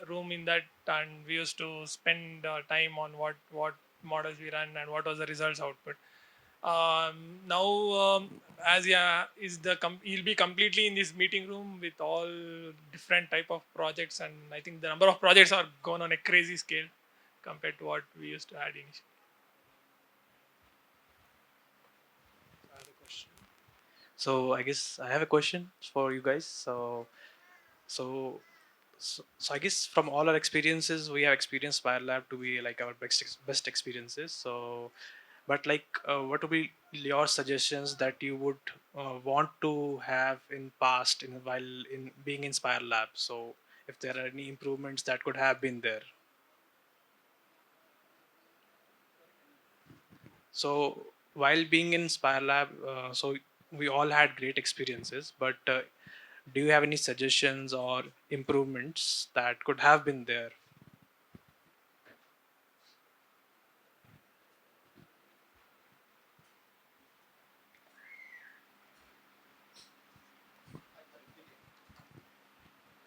room in that, and we used to spend time on what models we run and what was the results output. Now, as yeah, he'll be completely in this meeting room with all different type of projects, and I think the number of projects are gone on a crazy scale compared to what we used to had initially. So I guess I have a question for you guys. So, so I guess from all our experiences, we have experienced Spire Lab to be like our best experiences. So, but like, what would be your suggestions that you would want to have in past in while in being in Spire Lab? So, if there are any improvements that could have been there. So while being in Spire Lab, so we all had great experiences, but do you have any suggestions or improvements that could have been there?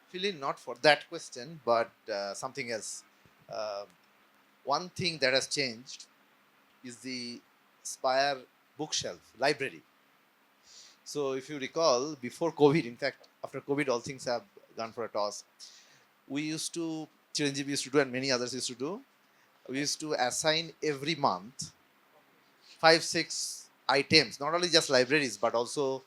Actually, not for that question, but something else. One thing that has changed is the Spire bookshelf library. So, if you recall, before COVID, in fact, after COVID, all things have gone for a toss. We used to, Chiranjeev used to do, and many others used to do. We used to assign every month 5 6 items, not only just libraries but also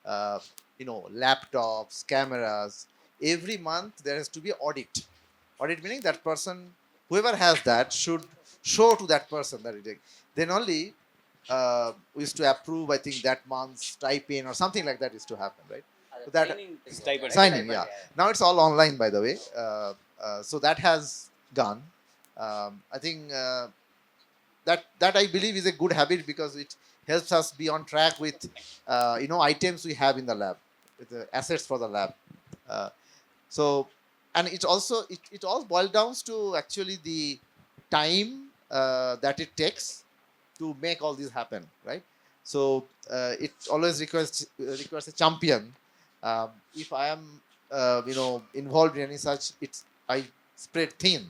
laptops, cameras. Every month there has to be audit meaning that person, whoever has that, should show to that person that then only we used to approve, I think, that month's stipend or something like that used to happen, right? So that signing, yeah. Now it's all online, by the way. So that has gone. I think that I believe is a good habit because it helps us be on track with items we have in the lab, with the assets for the lab. Uh, so, and it also it all boils down to actually the time that it takes to make all this happen, right? So it always requires a champion. If I am involved in any such, it's I spread thin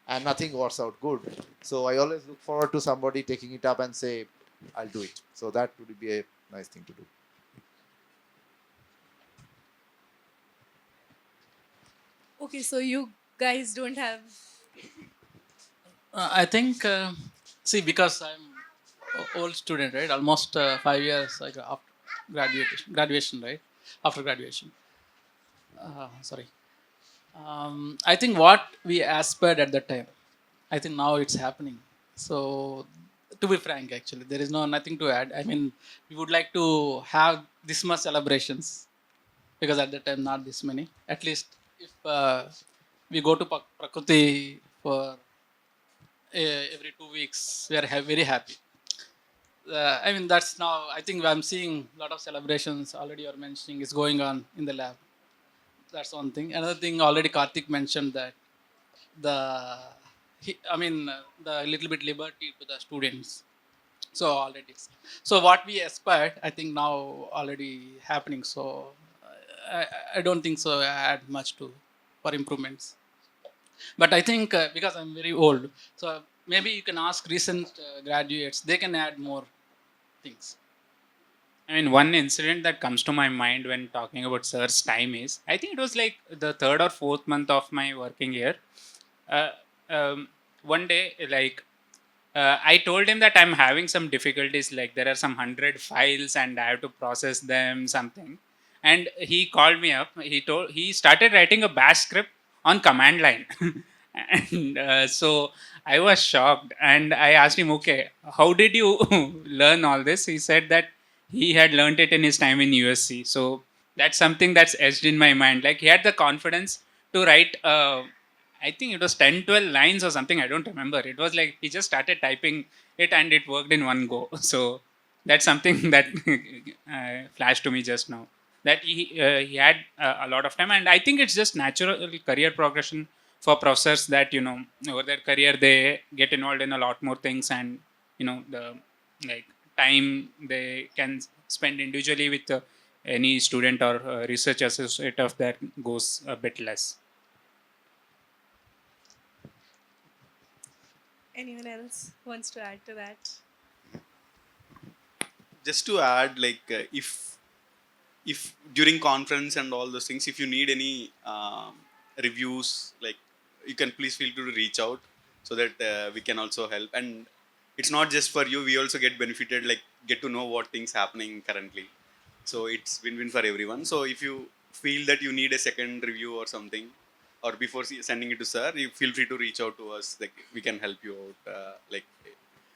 and nothing works out good. So I always look forward to somebody taking it up and say, I'll do it. So that would be a nice thing to do. Okay, so you guys don't have. I think, see, because I'm old student, right? Almost 5 years like after graduation, right? After graduation. Sorry. I think what we aspired at that time, I think now it's happening. So, to be frank, actually, there is nothing to add. I mean, we would like to have this much celebrations because at that time not this many. At least if we go to Prakriti for every 2 weeks, we are very happy. I mean, that's now. I think I'm seeing a lot of celebrations already. You're mentioning is going on in the lab. That's one thing. Another thing, already Karthik mentioned that the little bit liberty to the students. So already, so what we aspired, I think now already happening. So I, I don't think so. I add much to for improvements. But I think because I'm very old, so maybe you can ask recent graduates. They can add more things. I mean, one incident that comes to my mind when talking about Sir's time is I think it was like the third or fourth month of my working year. Uh, One day, like, I told him that I'm having some difficulties, like, there are some 100 files and I have to process them, something. And he called me up. He started writing a bash script on command line. And so I was shocked and I asked him, okay, how did you learn all this? He said that he had learned it in his time in USC. So that's something that's etched in my mind. Like he had the confidence to write, I think it was 10, 12 lines or something. I don't remember. It was like he just started typing it and it worked in one go. So that's something that flashed to me just now. That he had a lot of time. And I think it's just natural career progression for professors that, over their career, they get involved in a lot more things and, the like time they can spend individually with any student or research associate of that goes a bit less. Anyone else wants to add to that? just to add, like if during conference and all those things, if you need any reviews, like you can please feel free to reach out so that we can also help. And it's not just for you; we also get benefited, like get to know what things happening currently. So it's win-win for everyone. So if you feel that you need a second review or something, or before sending it to sir, you feel free to reach out to us. Like we can help you out. Like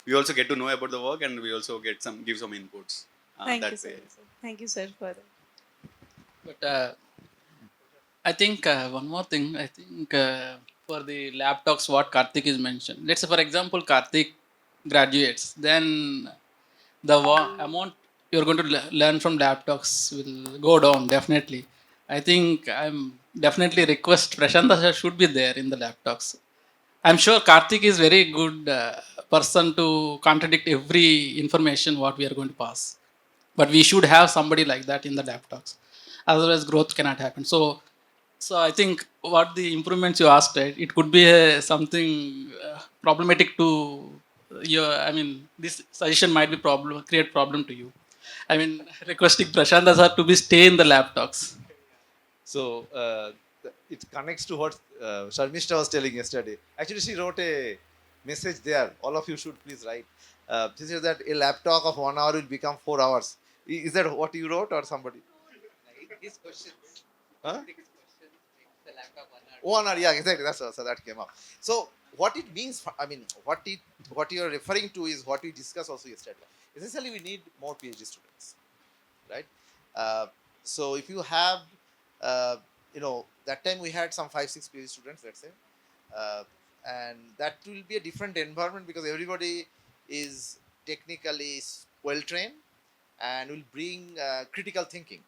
we also get to know about the work, and we also give some inputs Thank you, that sir. way. Thank you, sir, for that. But I think one more thing. I think for the lab talks, what Karthik is mentioned. Let's say, for example, Karthik graduates, then the amount you're going to learn from lab talks will go down definitely. I think I'm definitely request Prashanta sir should be there in the lab talks. I'm sure Karthik is very good person to contradict every information what we are going to pass. But we should have somebody like that in the lab talks. Otherwise, growth cannot happen. So I think what the improvements you asked, right? It could be something problematic to your. I mean, this suggestion might be create problem to you. I mean, requesting Prashant sir to be stay in the lab talks. So it connects to what Sharmishta was telling yesterday. Actually, she wrote a message there. All of you should please write. She says that a lab talk of 1 hour will become 4 hours. Is that what you wrote or somebody? His questions. Huh? His questions makes the laptop 1 hour. 1 hour, yeah, exactly. So that came up. So what it means, I mean, what you are referring to is what we discussed also yesterday. Essentially, we need more PhD students, right? Uh, so if you have, that time we had some 5-6 PhD students, let's say, uh, and that will be a different environment because everybody is technically well trained and will bring critical thinking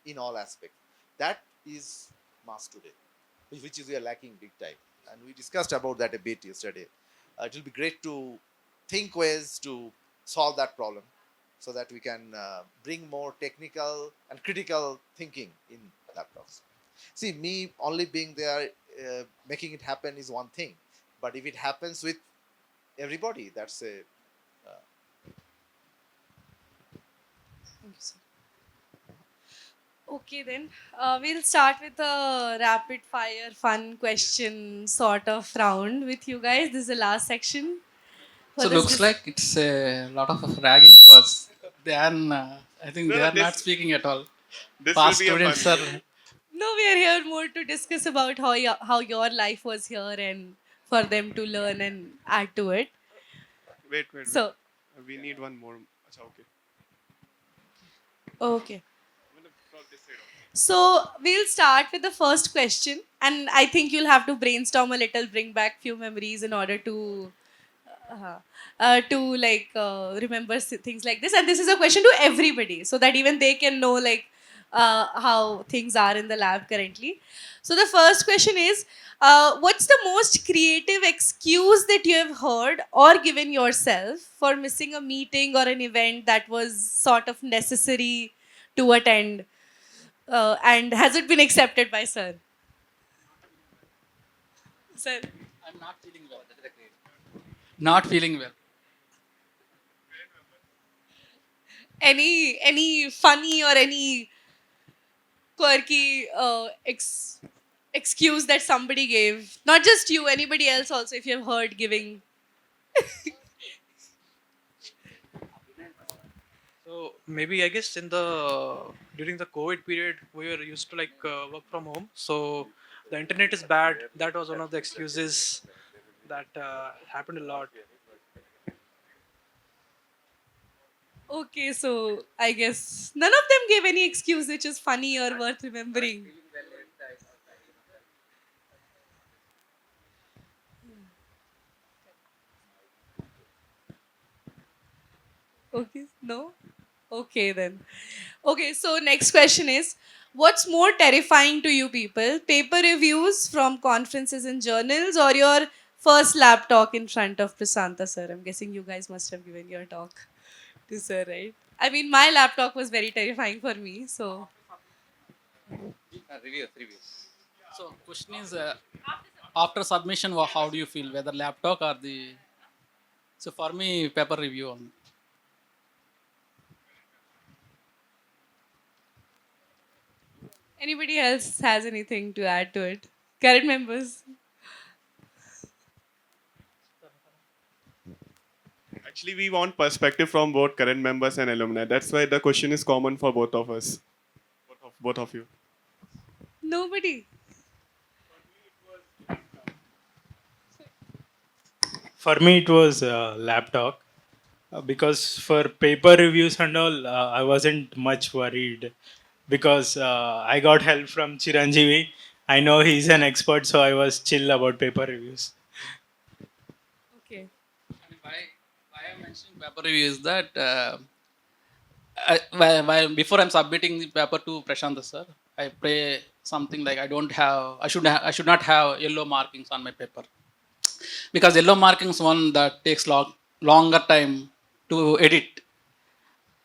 in all aspects. That is must today, which is we are lacking big time. And we discussed about that a bit yesterday. It will be great to think ways to solve that problem so that we can bring more technical and critical thinking in laptops. See, me only being there, making it happen is one thing. But if it happens with everybody, that's a Thank you, sir. Okay, then we'll start with a rapid fire fun question sort of round with you guys. This is the last section. For So this, looks like it's a lot of ragging because they are, I think No, they no, are not speaking at all. this will Past be a fun. students are. no, we are here more to discuss about how your life was here and for them to learn and add to it. Wait. So, We need one more. Acha, okay. okay. So we'll start with the first question, and I think you'll have to brainstorm a little, bring back few memories in order to remember things like this. And this is a question to everybody, so that even they can know how things are in the lab currently. So the first question is, what's the most creative excuse that you have heard or given yourself for missing a meeting or an event that was sort of necessary to attend? And has it been accepted by sir? Sir, I'm not feeling well. Not feeling well. any funny or any quirky excuse that somebody gave? Not just you, anybody else also, if you have heard giving. So maybe I guess in the during the COVID period we were used to work from home. So the internet is bad. That was one of the excuses that happened a lot. Okay, so I guess none of them gave any excuse which is funny or worth remembering. Okay, no? Okay, then. Okay, so next question is, what's more terrifying to you people? Paper reviews from conferences and journals, or your first lab talk in front of Prasanta sir? I'm guessing you guys must have given your talk to sir, right? I mean, my lab talk was very terrifying for me, so. Reviews. So question is, after submission, how do you feel? Whether lab talk or the. So for me, paper review only. Anybody else has anything to add to it? Current members? Actually, we want perspective from both current members and alumni. That's why the question is common for both of us, both of you. Nobody. For me, it was lab talk because for paper reviews and all, I wasn't much worried because I got help from Chiranjeevi. I know he's an expert, so I was chill about paper reviews. Okay. Why I'm mentioning paper review is that before I'm submitting the paper to Prashant sir, I pray something like I should not have yellow markings on my paper, because yellow markings one that takes longer time to edit,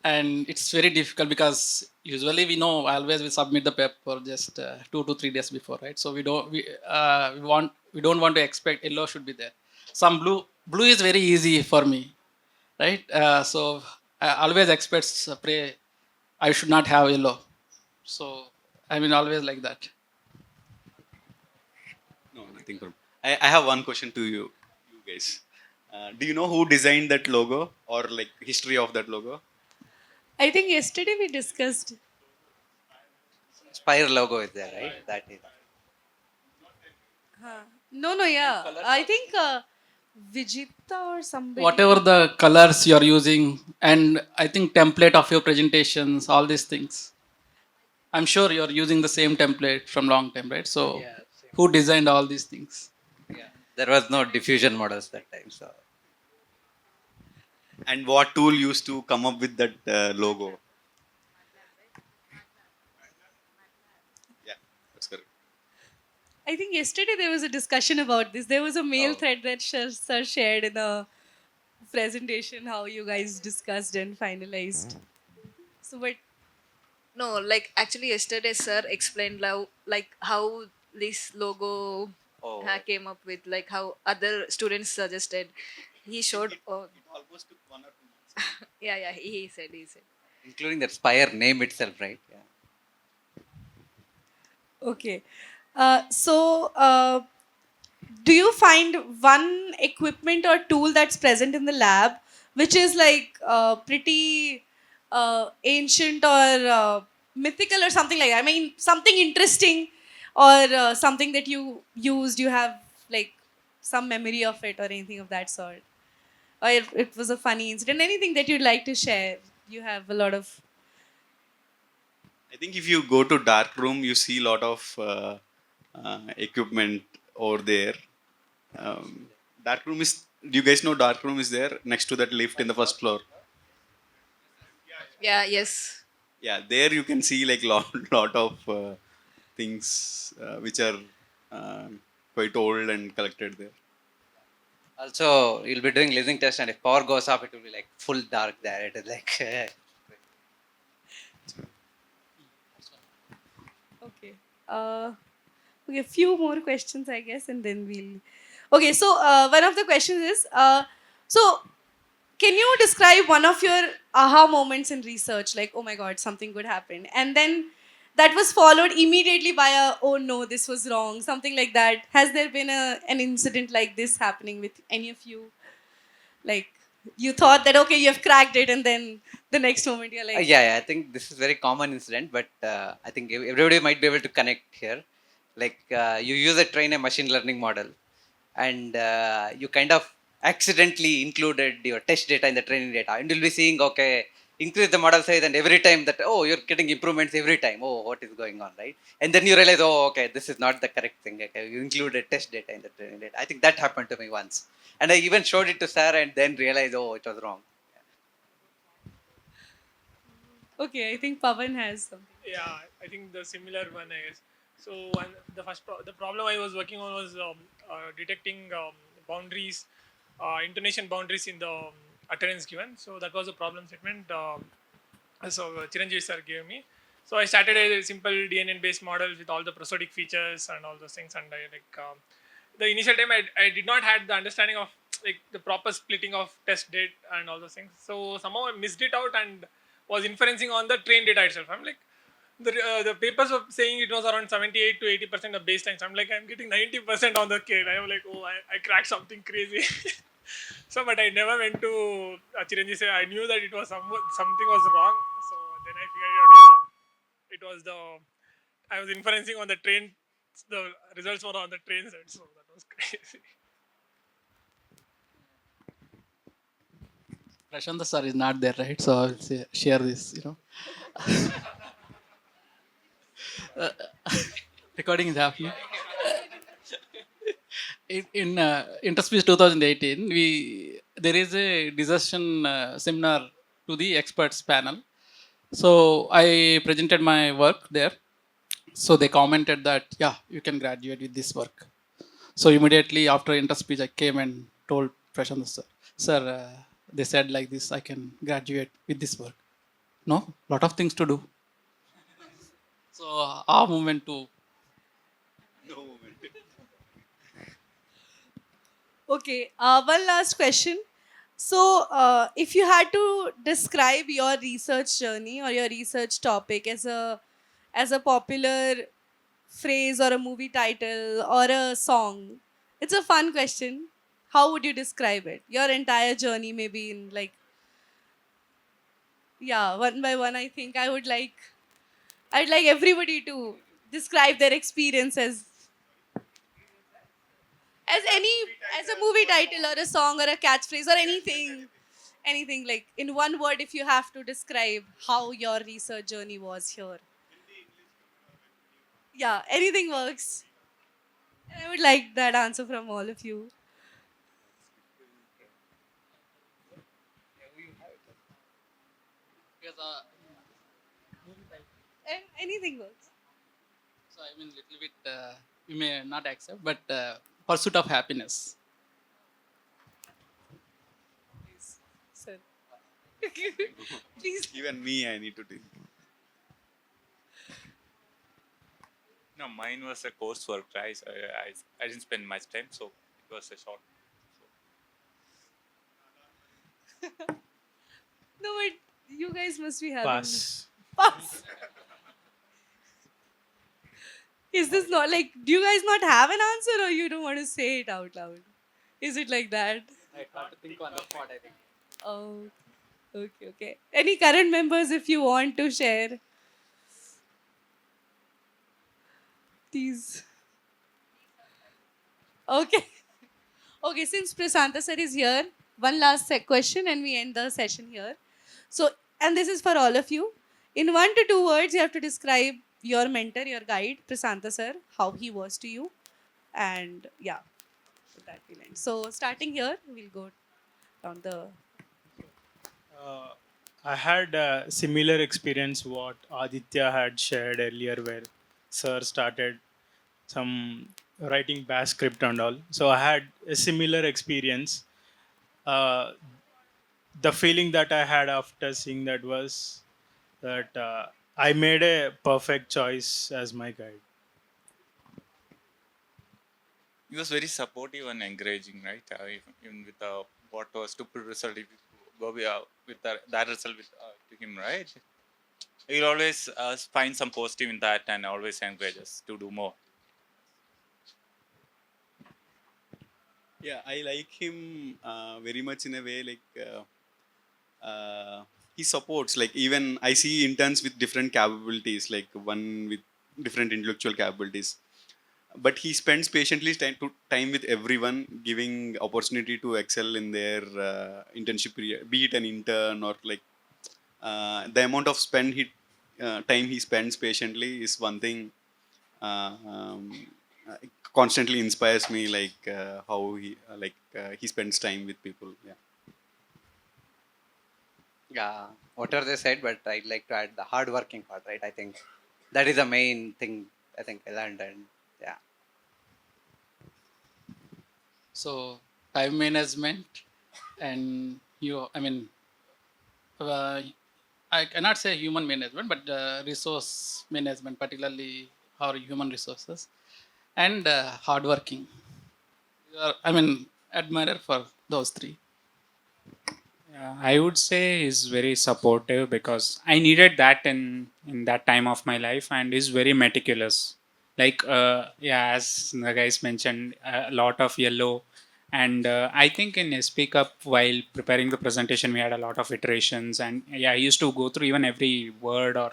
and it's very difficult because usually we know always we submit the paper just 2 to 3 days before, right? So we don't want to expect yellow should be there. Some blue is very easy for me, right? So I always expect pray I should not have yellow. So I mean always like that. No, nothing from. I have one question to you guys. Do you know who designed that logo or like history of that logo? I think yesterday we discussed. Spire logo is there, right? That is. No, no, yeah. I think Vijita or somebody. Whatever the colors you are using, and I think template of your presentations, all these things, I'm sure you're using the same template from long time, right? So who designed all these things? Yeah. There was no diffusion models that time, so. And what tool used to come up with that logo? Yeah, that's correct. I think yesterday there was a discussion about this. There was a mail thread that sir shared in a presentation how you guys discussed and finalized. So, but No, like actually yesterday sir explained how this logo came up with, like how other students suggested. He showed. It almost took 1 or 2 months. Yeah, he said. Including that Spire name itself, right? Yeah. okay. So, do you find one equipment or tool that's present in the lab which is like pretty ancient or mythical or something like that? I mean, something interesting or something that you used, you have like some memory of it or anything of that sort? Or it was a funny incident, anything that you'd like to share? You have a lot of. I think if you go to dark room, you see a lot of equipment over there. Dark room is. Do you guys know dark room is there next to that lift in the first floor? Yeah, yes. Yeah, there you can see like lot of things which are quite old and collected there. Also, you'll be doing listening test, and if power goes off, it will be like full dark there. It is like. Okay. Okay, a few more questions, I guess, and then we'll. Okay, so one of the questions is so can you describe one of your aha moments in research? Like, oh my God, something good happened. And then that was followed immediately by a, oh no, this was wrong, something like that. Has there been an incident like this happening with any of you? Like, you thought that, okay, you have cracked it, and then the next moment you're like, Yeah, I think this is very common incident, but I think everybody might be able to connect here. Like you use a train a machine learning model, and you kind of accidentally included your test data in the training data, and you'll be seeing, okay, increase the model size, and every time that, oh, you're getting improvements every time. Oh, what is going on, right? And then you realize, oh, okay, this is not the correct thing. Okay, you included test data in the training data. I think that happened to me once, and I even showed it to Sir, and then realized, oh, it was wrong. okay, I think Pavan has something. Yeah, I think the similar one, I guess. So the problem I was working on was detecting boundaries, intonation boundaries in the utterance given. So that was a problem statement. So Chiranjeev sir gave me. So I started a simple DNN based model with all the prosodic features and all those things. And I the initial time I did not had the understanding of like the proper splitting of test date and all those things. So somehow I missed it out and was inferencing on the train data itself. I'm like, the papers were saying it was around 78 to 80% of baseline. So I'm like, I'm getting 90% on the kid. I'm like, oh, I cracked something crazy. So, but I never went to Chiranjeev. Say I knew that it was something was wrong. So then I figured out, yeah, it was I was inferencing on the train. The results were on the train set. So that was crazy. Prashant sir is not there, right? So I'll share this, Uh, recording is happening. In Interspeech 2018, there is a discussion seminar to the experts panel. So I presented my work there. So they commented that, yeah, you can graduate with this work. So immediately after Interspeech, I came and told Prashant sir, they said like this, I can graduate with this work. No, lot of things to do. So our movement to Okay, one last question. So, if you had to describe your research journey or your research topic as a popular phrase or a movie title or a song, it's a fun question. How would you describe it? Your entire journey, maybe in like, yeah, one by one. I think I'd like everybody to describe their experience as any as a movie title or a song or a catchphrase or anything like in one word if you have to describe how your research journey was here. Yeah, anything works. I would like that answer from all of you. because, Anything works. so I mean, little bit, you may not accept, but pursuit of happiness. Sir. Please. Even me, I need to think. No, mine was a coursework. I didn't spend much time, so it was a short. No, but you guys must be having Pass. pass. Is this not like, do you guys not have an answer or you don't want to say it out loud? Is it like that? I have to think on the spot, I think. Oh, okay. Any current members if you want to share? Please. Okay. Okay, since Prasanta sir is here, one last question and we end the session here. So, and this is for all of you. In 1 to 2 words, you have to describe your mentor, your guide, Prasanta sir, how he was to you. And yeah, so that will end. So, starting here, we'll go down the. I had a similar experience what Aditya had shared earlier, where Sir started some writing bash script and all. So I had a similar experience. Uh, the feeling that I had after seeing that was that I made a perfect choice as my guide. He was very supportive and encouraging, right? Even with what was stupid result, if you go with that result to him, right? He'll always find some positive in that and always encourage us to do more. Yeah, I like him very much in a way he supports, like even I see interns with different capabilities, like one with different intellectual capabilities, but he spends patiently time with everyone, giving opportunity to excel in their internship period, be it an intern or like the amount of time he spends patiently is one thing uh, um, uh, constantly inspires me, like how he spends time with people. Yeah. Yeah, whatever they said, but I'd like to add the hardworking part, right? I think that is the main thing I think I learned, and yeah. So time management and uh, I cannot say human management, but resource management, particularly our human resources, and hardworking. Admirer for those three. I would say he's very supportive because I needed that in that time of my life, and he's very meticulous. Like yeah, as the guys mentioned, a lot of yellow, and I think in Speak Up while preparing the presentation, we had a lot of iterations, and yeah, he used to go through even every word or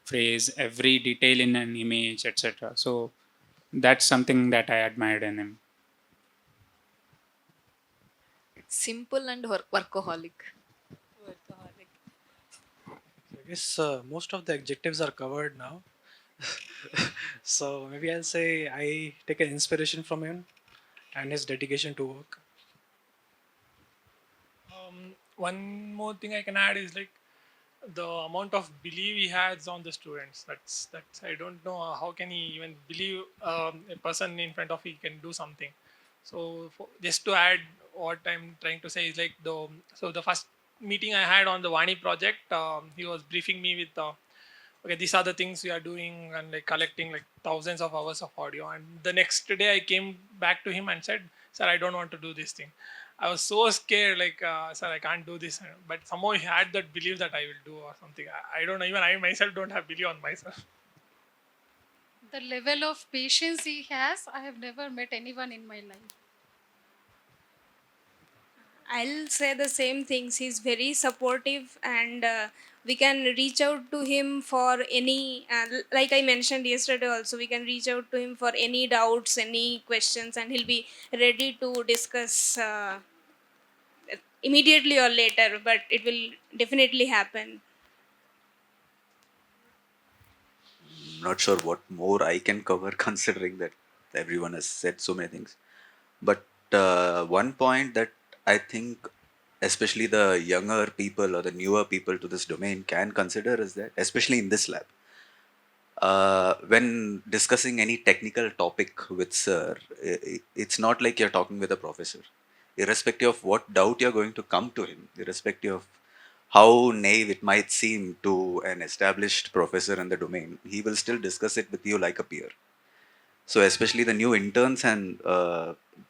phrase, every detail in an image, etc. So that's something that I admired in him. Simple and workaholic. I guess most of the adjectives are covered now. So maybe I'll say I take an inspiration from him and his dedication to work. One more thing I can add is like the amount of belief he has on the students. That's I don't know how can he even believe a person in front of he can do something. So just to add what I'm trying to say is like the first meeting I had on the Vani project, he was briefing me with okay, these are the things we are doing and like collecting like thousands of hours of audio. And the next day I came back to him and said, sir, I don't want to do this thing. I was so scared, like, sir, I can't do this. But somehow he had that belief that I will do or something. I don't know, even I myself don't have belief on myself. The level of patience he has, I have never met anyone in my life. I'll say the same things. He's very supportive, and we can reach out to him for any, like I mentioned yesterday, also, we can reach out to him for any doubts, any questions, and he'll be ready to discuss immediately or later, but it will definitely happen. Not sure what more I can cover considering that everyone has said so many things. But one point that I think, especially the younger people or the newer people to this domain, can consider is that, especially in this lab, when discussing any technical topic with sir, it's not like you're talking with a professor. Irrespective of what doubt you're going to come to him, irrespective of how naive it might seem to an established professor in the domain, he will still discuss it with you like a peer. So, especially the new interns and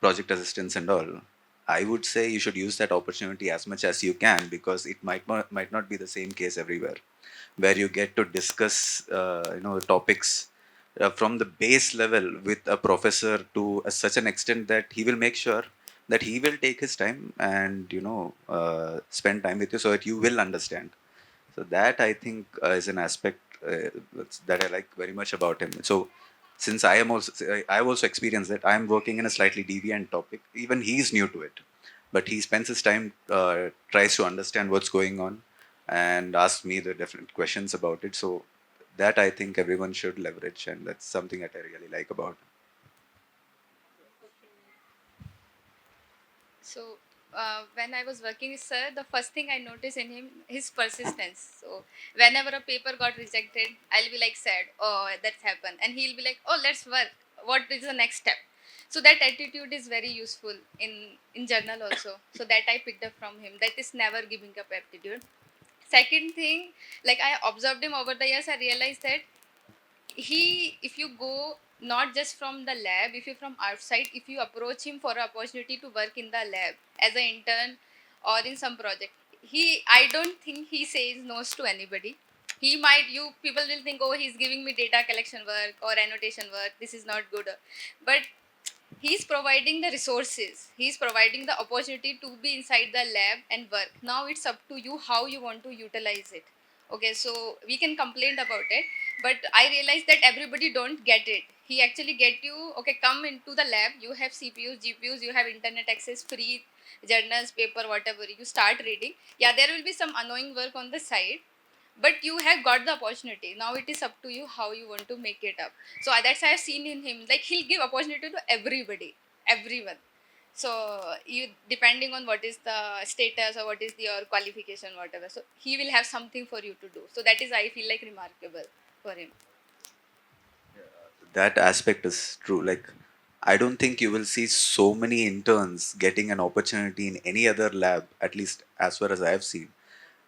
project assistants and all, I would say you should use that opportunity as much as you can, because it might not be the same case everywhere, where you get to discuss topics from the base level with a professor to such an extent that he will make sure that he will take his time and spend time with you so that you will understand. So that I think is an aspect that I like very much about him. So since I've also experienced that I'm working in a slightly deviant topic. Even he's new to it, but he spends his time, tries to understand what's going on, and asks me the different questions about it. So that I think everyone should leverage, and that's something that I really like about him. So when I was working with sir, the first thing I noticed in him his persistence. So whenever a paper got rejected, I'll be like sad, oh that's happened, and he'll be like, oh let's work. What is the next step? So that attitude is very useful in journal also. So that I picked up from him. That is never giving up attitude. Second thing, like I observed him over the years, I realized that if you go not just from the lab, if you're from outside, if you approach him for an opportunity to work in the lab as an intern or in some project, I don't think he says no to anybody. He might, you people will think, oh he's giving me data collection work or annotation work, this is not good, but he's providing the resources, he's providing the opportunity to be inside the lab and work. Now it's up to you how you want to utilize it. Okay, so we can complain about it, but I realize that everybody don't get it. He actually get you, okay, come into the lab, you have CPUs, GPUs, you have internet access, free journals, paper, whatever, you start reading. Yeah, there will be some annoying work on the side, but you have got the opportunity. Now it is up to you how you want to make it up. So that's I've seen in him, like he'll give opportunity to everybody, everyone. So you, depending on what is the status or what is your qualification, whatever, so he will have something for you to do. So that is, I feel like, remarkable for him. That aspect is true. Like, I don't think you will see so many interns getting an opportunity in any other lab, at least as far as I have seen.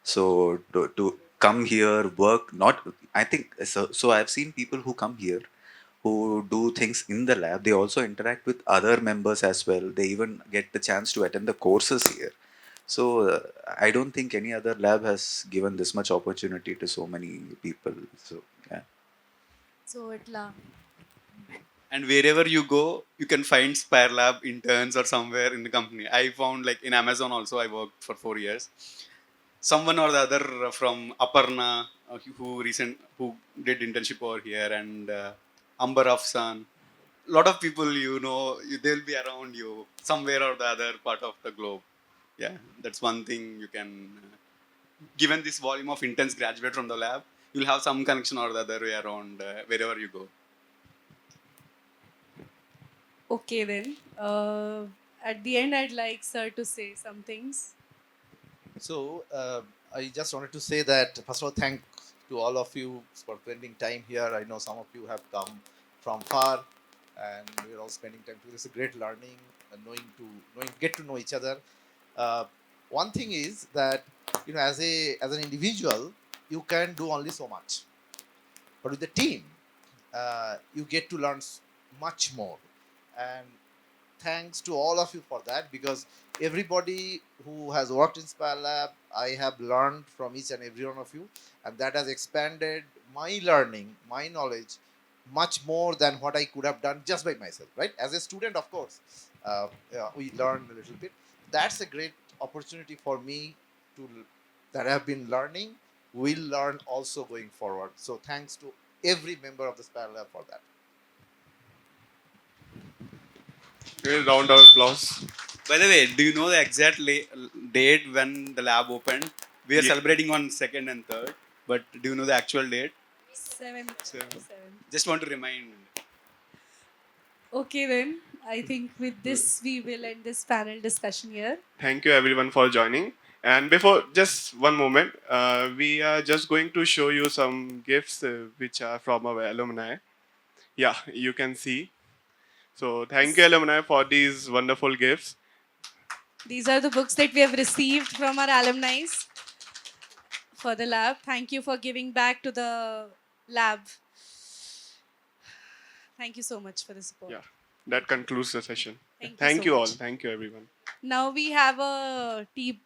So to come here, work, not, I think, so I've seen people who come here who do things in the lab. They also interact with other members as well. They even get the chance to attend the courses here. So I don't think any other lab has given this much opportunity to so many people. So yeah. So And wherever you go, you can find Spire Lab interns or somewhere in the company. I found like in Amazon also, I worked for 4 years. Someone or the other from Aparna who did internship over here, and Amber Afsan. Lot of people they'll be around you somewhere or the other part of the globe. Yeah, that's one thing you can. Given this volume of interns graduate from the lab, you'll have some connection or the other way around wherever you go. okay then. At the end, I'd like sir to say some things. So I just wanted to say that first of all, thank to all of you for spending time here. I know some of you have come from far, and we're all spending time together. It's a great learning, and get to know each other. Uh, One thing is that as an individual, you can do only so much, but with the team, you get to learn much more. And thanks to all of you for that, because everybody who has worked in Spire Lab, I have learned from each and every one of you, and that has expanded my learning, my knowledge, much more than what I could have done just by myself. Right? As a student, of course, yeah, we learned a little bit. That's a great opportunity for me to that I have been learning. Will learn also going forward. So thanks to every member of the Spire Lab for that. A round of applause. By the way, do you know the exact date when the lab opened? We are celebrating on 2nd and 3rd, but do you know the actual date? 7th. Just want to remind. Okay then. I think with this we will end this panel discussion here. Thank you everyone for joining. And before, just one moment, we are just going to show you some gifts which are from our alumni. Yeah, you can see. So thank you alumni for these wonderful gifts. These are the books that we have received from our alumni for the lab. Thank you for giving back to the lab. Thank you so much for the support. Yeah, that concludes the session. Thank you Thank so you all. much. Thank you everyone. Now we have a tea